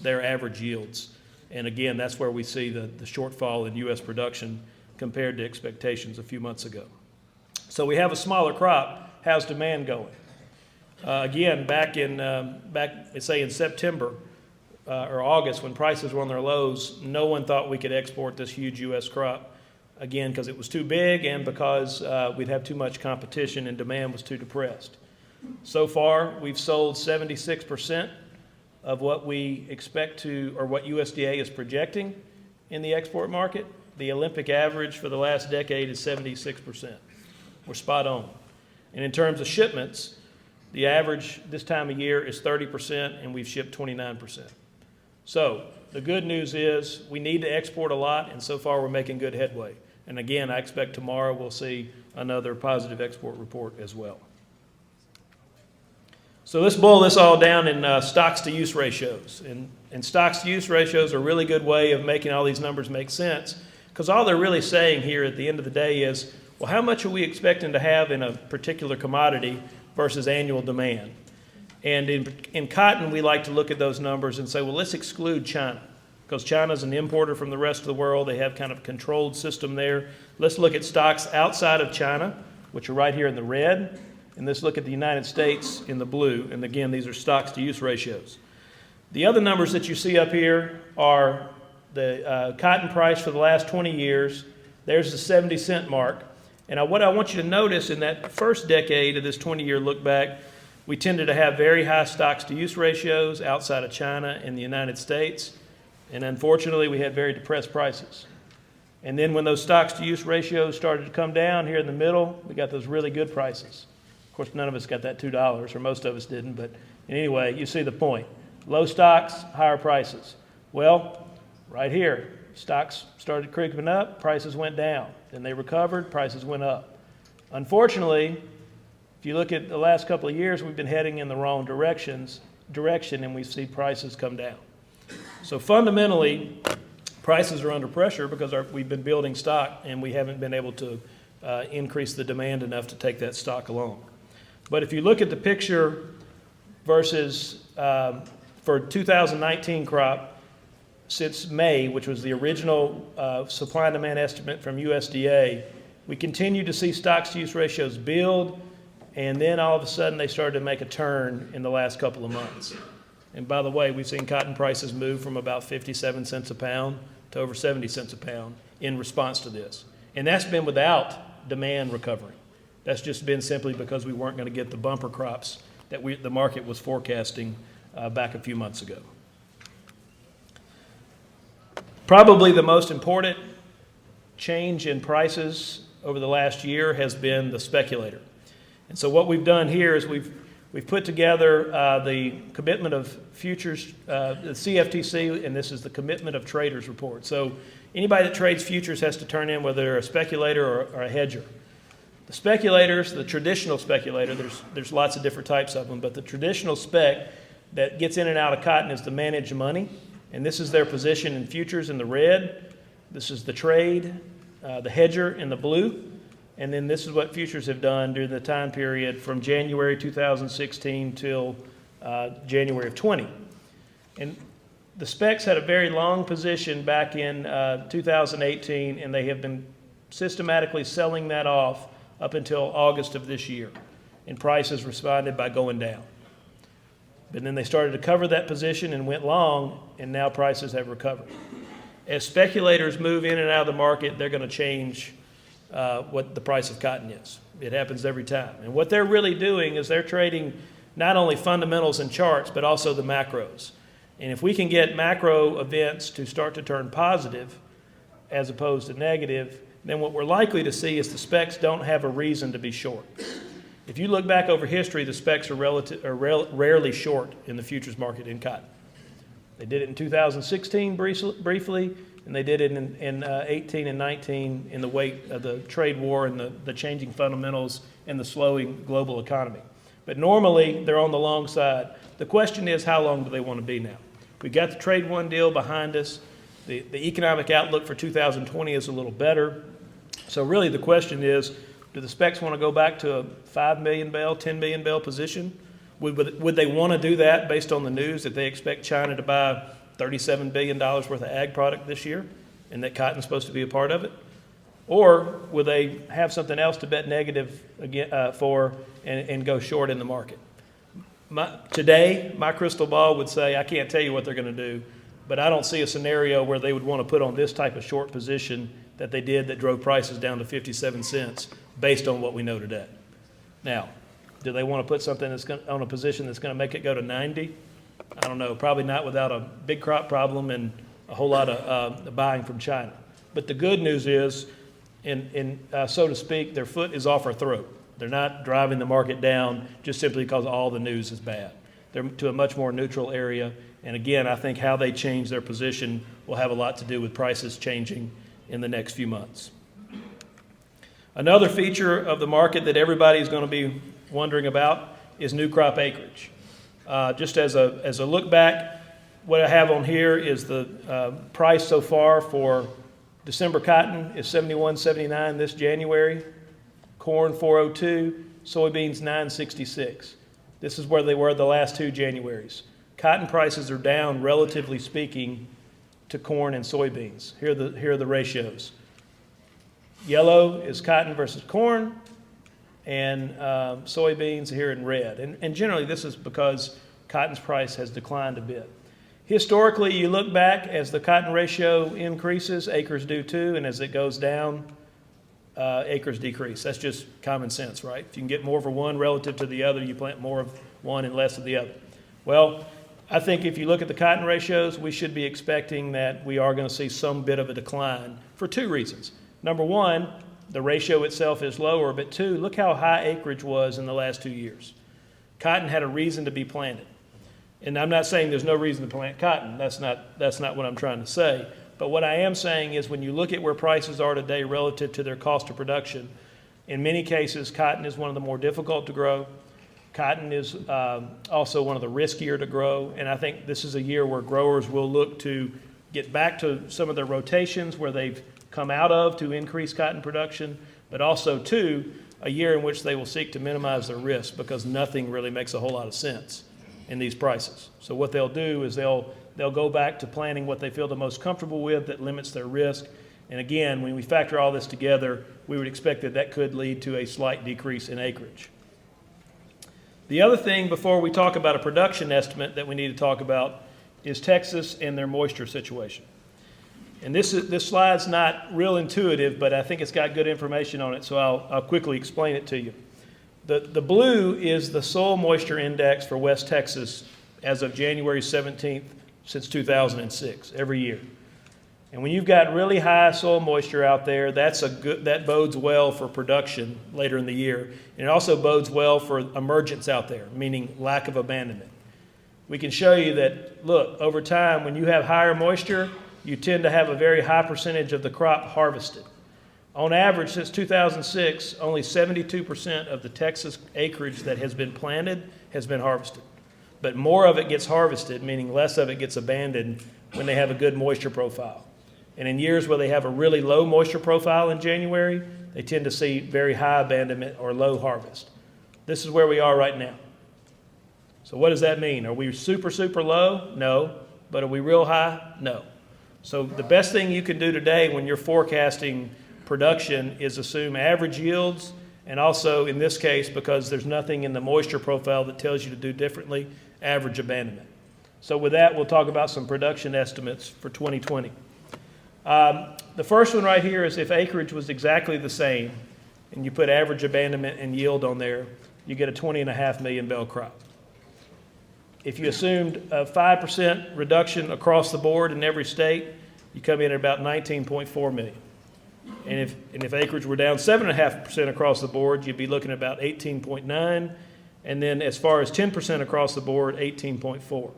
Speaker 17: their average yields. And again, that's where we see the shortfall in U.S. production compared to expectations a few months ago. So we have a smaller crop. How's demand going? Again, back say in September or August, when prices were on their lows, no one thought we could export this huge U.S. crop, again, because it was too big and because we'd have too much competition and demand was too depressed. So far, we've sold 76% of what we expect to, or what USDA is projecting in the export market. The Olympic average for the last decade is 76%. We're spot on. And in terms of shipments, the average this time of year is 30%, and we've shipped 29%. So the good news is we need to export a lot, and so far we're making good headway. And again, I expect tomorrow we'll see another positive export report as well. So let's boil this all down in stocks-to-use ratios. And stocks-to-use ratios are a really good way of making all these numbers make sense, because all they're really saying here at the end of the day is, well, how much are we expecting to have in a particular commodity versus annual demand? And in cotton, we like to look at those numbers and say, well, let's exclude China, because China's an importer from the rest of the world. They have kind of a controlled system there. Let's look at stocks outside of China, which are right here in the red, and let's look at the United States in the blue. And again, these are stocks-to-use ratios. The other numbers that you see up here are the cotton price for the last 20 years. There's the 70-cent mark. And what I want you to notice in that first decade of this 20-year look back, we tended to have very high stocks-to-use ratios outside of China and the United States. And unfortunately, we had very depressed prices. And then when those stocks-to-use ratios started to come down here in the middle, we got those really good prices. Of course, none of us got that $2, or most of us didn't, but anyway, you see the point. Low stocks, higher prices. Well, right here, stocks started creeping up, prices went down. Then they recovered, prices went up. Unfortunately, if you look at the last couple of years, we've been heading in the wrong direction, and we see prices come down. So fundamentally, prices are under pressure because we've been building stock and we haven't been able to increase the demand enough to take that stock along. But if you look at the picture versus for 2019 crop, since May, which was the original supply and demand estimate from USDA, we continue to see stocks-to-use ratios build, and then all of a sudden they started to make a turn in the last couple of months. And by the way, we've seen cotton prices move from about 57 cents a pound to over 70 cents a pound in response to this. And that's been without demand recovering. That's just been simply because we weren't going to get the bumper crops that the market was forecasting back a few months ago. Probably the most important change in prices over the last year has been the speculator. And so what we've done here is we've put together the commitment of futures, the CFTC, and this is the commitment of traders report. So anybody that trades futures has to turn in whether they're a speculator or a hedger. The speculators, the traditional speculator, there's lots of different types of them, but the traditional spec that gets in and out of cotton is the managed money, and this is their position in futures in the red. This is the trade, the hedger in the blue. And then this is what futures have done during the time period from January 2016 till January of 20. And the specs had a very long position back in 2018, and they have been systematically selling that off up until August of this year. And prices responded by going down. But then they started to cover that position and went long, and now prices have recovered. As speculators move in and out of the market, they're going to change what the price of cotton is. It happens every time. And what they're really doing is they're trading not only fundamentals and charts, but also the macros. And if we can get macro events to start to turn positive as opposed to negative, then what we're likely to see is the specs don't have a reason to be short. If you look back over history, the specs are rarely short in the futures market in cotton. They did it in 2016 briefly, and they did it in 18 and 19 in the wake of the trade war and the changing fundamentals and the slowing global economy. But normally, they're on the long side. The question is, how long do they want to be now? We've got the trade one deal behind us. The economic outlook for 2020 is a little better. So really the question is, do the specs want to go back to a 5 million bale, 10 million bale position? Would they want to do that based on the news that they expect China to buy $37 billion worth of ag product this year and that cotton's supposed to be a part of it? Or will they have something else to bet negative for and go short in the market? Today, my crystal ball would say, I can't tell you what they're going to do, but I don't see a scenario where they would want to put on this type of short position that they did that drove prices down to 57 cents based on what we know today. Now, do they want to put something that's on a position that's going to make it go to 90? I don't know, probably not without a big crop problem and a whole lot of buying from China. But the good news is, so to speak, their foot is off our throat. They're not driving the market down just simply because all the news is bad. They're to a much more neutral area. And again, I think how they change their position will have a lot to do with prices changing in the next few months. Another feature of the market that everybody is going to be wondering about is new crop acreage. Just as a look back, what I have on here is the price so far for December cotton is $71.79 this January, corn $4.02, soybeans $9.66. This is where they were the last two Januaries. Cotton prices are down, relatively speaking, to corn and soybeans. Here are the ratios. Yellow is cotton versus corn, and soybeans here in red. And generally this is because cotton's price has declined a bit. Historically, you look back, as the cotton ratio increases, acres do too, and as it goes down, acres decrease. That's just common sense, right? If you can get more for one relative to the other, you plant more of one and less of the other. Well, I think if you look at the cotton ratios, we should be expecting that we are going to see some bit of a decline for two reasons. Number one, the ratio itself is lower, but two, look how high acreage was in the last 2 years. Cotton had a reason to be planted. And I'm not saying there's no reason to plant cotton. That's not what I'm trying to say. But what I am saying is when you look at where prices are today relative to their cost of production, in many cases, cotton is one of the more difficult to grow. Cotton is also one of the riskier to grow. And I think this is a year where growers will look to get back to some of their rotations where they've come out of to increase cotton production, but also, two, a year in which they will seek to minimize their risk because nothing really makes a whole lot of sense in these prices. So what they'll do is they'll go back to planting what they feel the most comfortable with that limits their risk. And again, when we factor all this together, we would expect that that could lead to a slight decrease in acreage. The other thing before we talk about a production estimate that we need to talk about is Texas and their moisture situation. And this slide's not real intuitive, but I think it's got good information on it, so I'll quickly explain it to you. The blue is the soil moisture index for West Texas as of January 17th since 2006, every year. And when you've got really high soil moisture out there, that bodes well for production later in the year. And it also bodes well for emergence out there, meaning lack of abandonment. We can show you that, look, over time, when you have higher moisture, you tend to have a very high percentage of the crop harvested. On average, since 2006, only 72% of the Texas acreage that has been planted has been harvested. But more of it gets harvested, meaning less of it gets abandoned when they have a good moisture profile. And in years where they have a really low moisture profile in January, they tend to see very high abandonment or low harvest. This is where we are right now. So what does that mean? Are we super, super low? No. But are we real high? No. So the best thing you can do today when you're forecasting production is assume average yields, and also in this case, because there's nothing in the moisture profile that tells you to do differently, average abandonment. So with that, we'll talk about some production estimates for 2020. The first one right here is if acreage was exactly the same, and you put average abandonment and yield on there, you get a 20.5 million bale crop. If you assumed a 5% reduction across the board in every state, you come in at about 19.4 million. And if acreage were down 7.5% across the board, you'd be looking at about 18.9. And then as far as 10% across the board, 18.4.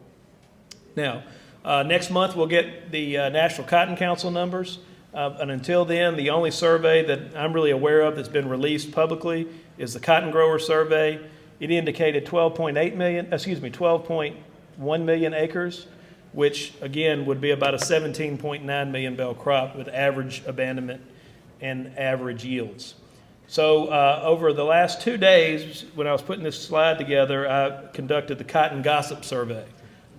Speaker 17: Now, next month we'll get the National Cotton Council numbers. And until then, the only survey that I'm really aware of that's been released publicly is the Cotton Grower Survey. It indicated 12.1 million acres, which again would be about a 17.9 million bale crop with average abandonment and average yields. So over the last 2 days, when I was putting this slide together, I conducted the Cotton Gossip Survey.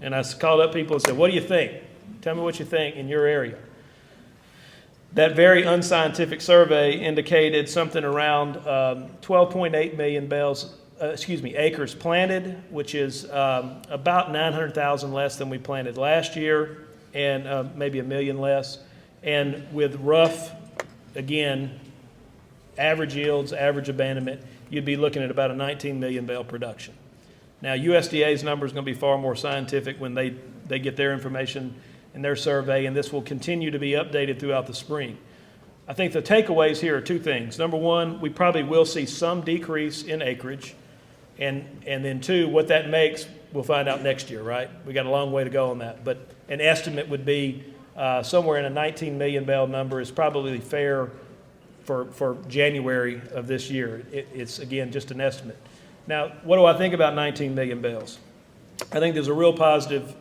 Speaker 17: And I called up people and said, what do you think? Tell me what you think in your area. That very unscientific survey indicated something around 12.8 million acres planted, which is about 900,000 less than we planted last year, and maybe 1 million less. And with rough, again, average yields, average abandonment, you'd be looking at about a 19 million bale production. Now, USDA's number is going to be far more scientific when they get their information in their survey, and this will continue to be updated throughout the spring. I think the takeaways here are two things. Number one, we probably will see some decrease in acreage. And then two, what that makes, we'll find out next year, right? We got a long way to go on that. But an estimate would be somewhere in a 19 million bale number is probably fair for January of this year. It's, again, just an estimate. Now, what do I think about 19 million bales? I think there's a real positive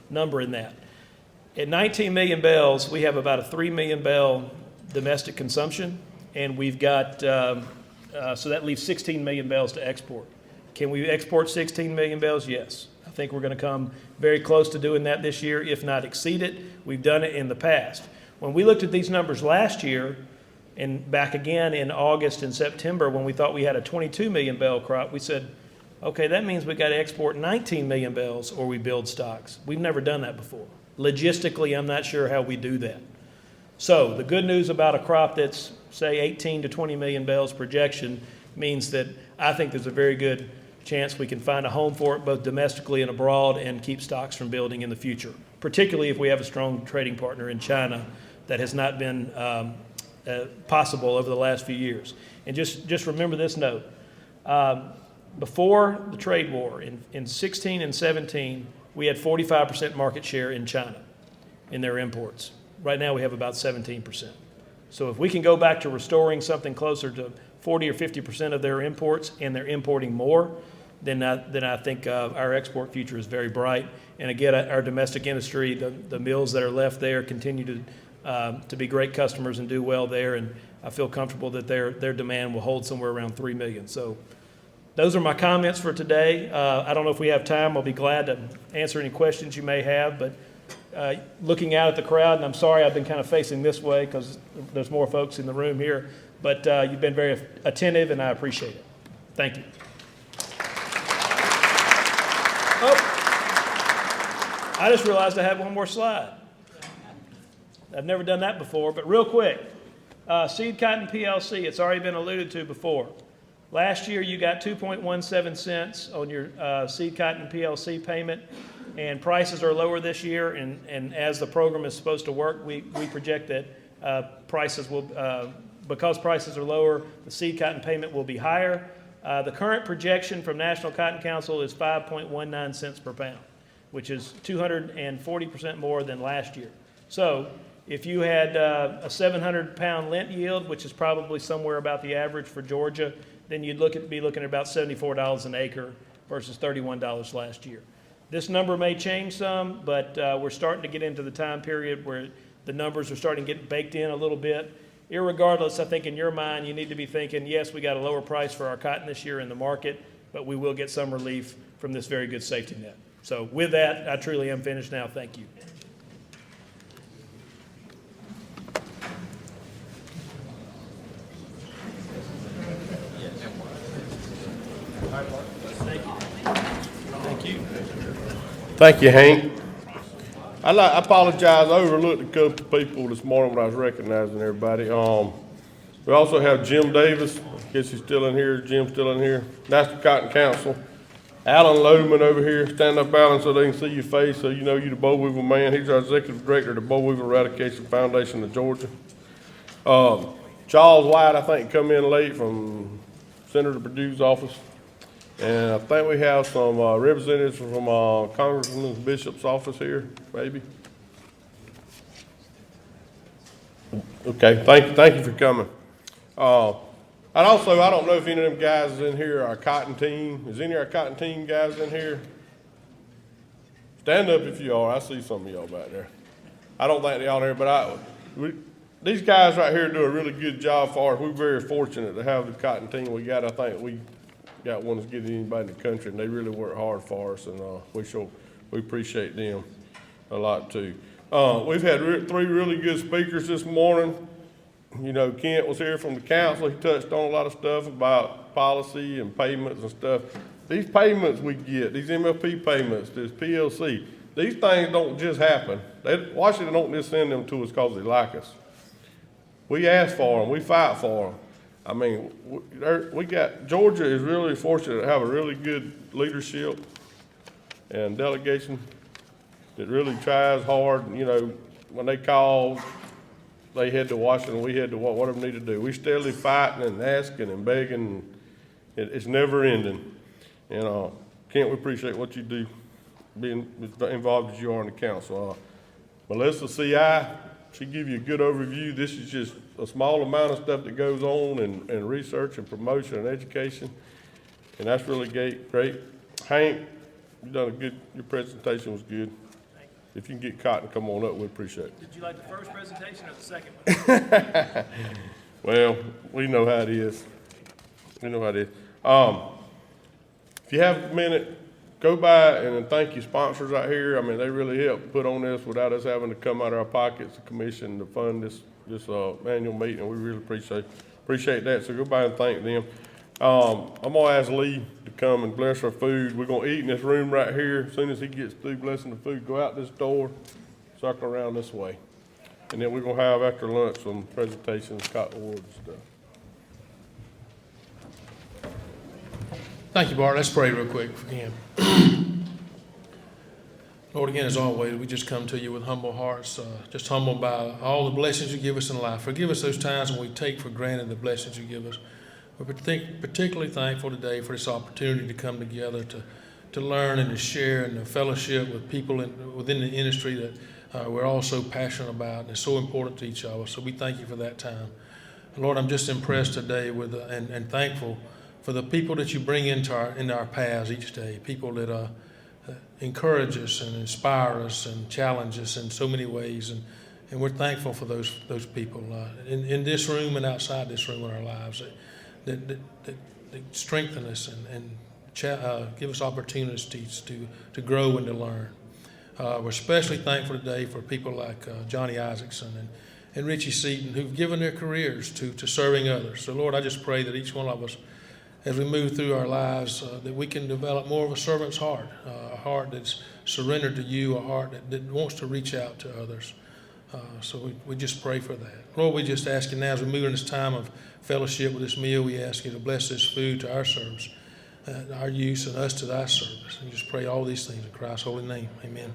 Speaker 17: number in that. At 19 million bales, we have about a 3 million bale domestic consumption, and we've got, so that leaves 16 million bales to export. Can we export 16 million bales? Yes. I think we're going to come very close to doing that this year, if not exceed it. We've done it in the past. When we looked at these numbers last year, and back again in August and September when we thought we had a 22 million bale crop, we said, okay, that means we got to export 19 million bales or we build stocks. We've never done that before. Logistically, I'm not sure how we do that. So the good news about a crop that's, say, 18 to 20 million bales projection means that I think there's a very good chance we can find a home for it both domestically and abroad and keep stocks from building in the future, particularly if we have a strong trading partner in China that has not been possible over the last few years. And just remember this note. Before the trade war, in 16 and 17, we had 45% market share in China in their imports. Right now, we have about 17%. So if we can go back to restoring something closer to 40 or 50% of their imports, and they're importing more, then I think our export future is very bright. And again, our domestic industry, the mills that are left there continue to be great customers and do well there. And I feel comfortable that their demand will hold somewhere around 3 million. So those are my comments for today. I don't know if we have time. I'll be glad to answer any questions you may have. But looking out at the crowd, and I'm sorry I've been kind of facing this way because there's more folks in the room here, but you've been very attentive, and I appreciate it. Thank you. Oh, I just realized I have one more slide. I've never done that before, but real quick, StaplCotn PLC, it's already been alluded to before. Last year, you got 2.17 cents on your StaplCotn PLC payment, and prices are lower this year, and as the program is supposed to work, we project that prices will, because prices are lower, the StaplCotn payment will be higher. The current projection from National Cotton Council is 5.19 cents per pound, which is 240% more than last year. So if you had a 700-pound lint yield, which is probably somewhere about the average for Georgia, then you'd be looking at about $74 an acre versus $31 last year. This number may change some, but we're starting to get into the time period where the numbers are starting to get baked in a little bit. Irregardless, I think in your mind, you need to be thinking, yes, we got a lower price for our cotton this year in the market, but we will get some relief from this very good safety net. So with that, I truly am finished now. Thank you. Thank you.
Speaker 1: Thank you, Hank. I apologize, I overlooked a couple of people this morning when I was recognizing everybody. We also have Jim Davis, I guess he's still in here, Jim's still in here. National Cotton Council. Alan Lodeman over here, stand up, Alan, so they can see your face, so you know you're the Boll Weevil man. He's our executive director of the Boll Weevil Eradication Foundation of Georgia. Charles White, I think, come in late from Senator Perdue's office. And I think we have some representatives from Congressman Bishop's office here, maybe. Okay, thank you for coming. And also, I don't know if any of them guys is in here, our cotton team. Is any of our cotton team guys in here? Stand up if you are. I see some of y'all back there. I don't think they all in here, but these guys right here do a really good job for us. We're very fortunate to have the cotton team we got. I think we got one as good as anybody in the country, and they really work hard for us, and we appreciate them a lot too. We've had three really good speakers this morning. You know, Kent was here from the council. He touched on a lot of stuff about policy and payments and stuff. These payments we get, these MFP payments, this PLC, these things don't just happen. Washington don't just send them to us because they like us. We ask for them. We fight for them. I mean, Georgia is really fortunate to have a really good leadership and delegation that really tries hard. You know, when they call, they head to Washington, we head to whatever we need to do. We steadily fighting and asking and begging. It's never ending. And Kent, we appreciate what you do, being as involved as you are in the council. Melissa, CI, she give you a good overview. This is just a small amount of stuff that goes on in research and promotion and education, and that's really great. Hank, you done your presentation was good. If you can get Cotton, come on up, we appreciate it.
Speaker 17: Did you like the first presentation or the second one?
Speaker 1: Well, we know how it is. We know how it is. If you have a minute, go by and thank your sponsors out here. I mean, they really help put on this without us having to come out of our pockets, the commission, to fund this annual meeting. We really appreciate that. So go by and thank them. I'm gonna ask Lee to come and bless our food. We're gonna eat in this room right here. As soon as he gets through blessing the food, go out this door, circle around this way. And then we're gonna have after lunch some presentations, cotton awards and stuff.
Speaker 18: Thank you, Bart. Let's pray real quick if we can. Lord, again, as always, we just come to you with humble hearts, just humbled by all the blessings you give us in life. Forgive us those times when we take for granted the blessings you give us. We're particularly thankful today for this opportunity to come together to learn and to share and to fellowship with people within the industry that we're all so passionate about and is so important to each other. So we thank you for that time. And Lord, I'm just impressed today with and thankful for the people that you bring into our paths each day, people that encourage us and inspire us and challenge us in so many ways. And we're thankful for those people in this room and outside this room in our lives that strengthen us and give us opportunities to grow and to learn. We're especially thankful today for people like Johnny Isaacson and Richey Seaton, who've given their careers to serving others. So Lord, I just pray that each one of us, as we move through our lives, that we can develop more of a servant's heart, a heart that's surrendered to you, a heart that wants to reach out to others. So we just pray for that. Lord, we just ask you now, as we move in this time of fellowship with this meal, we ask you to bless this food to our service, our use, and us to thy service. We just pray all these things in Christ's holy name. Amen.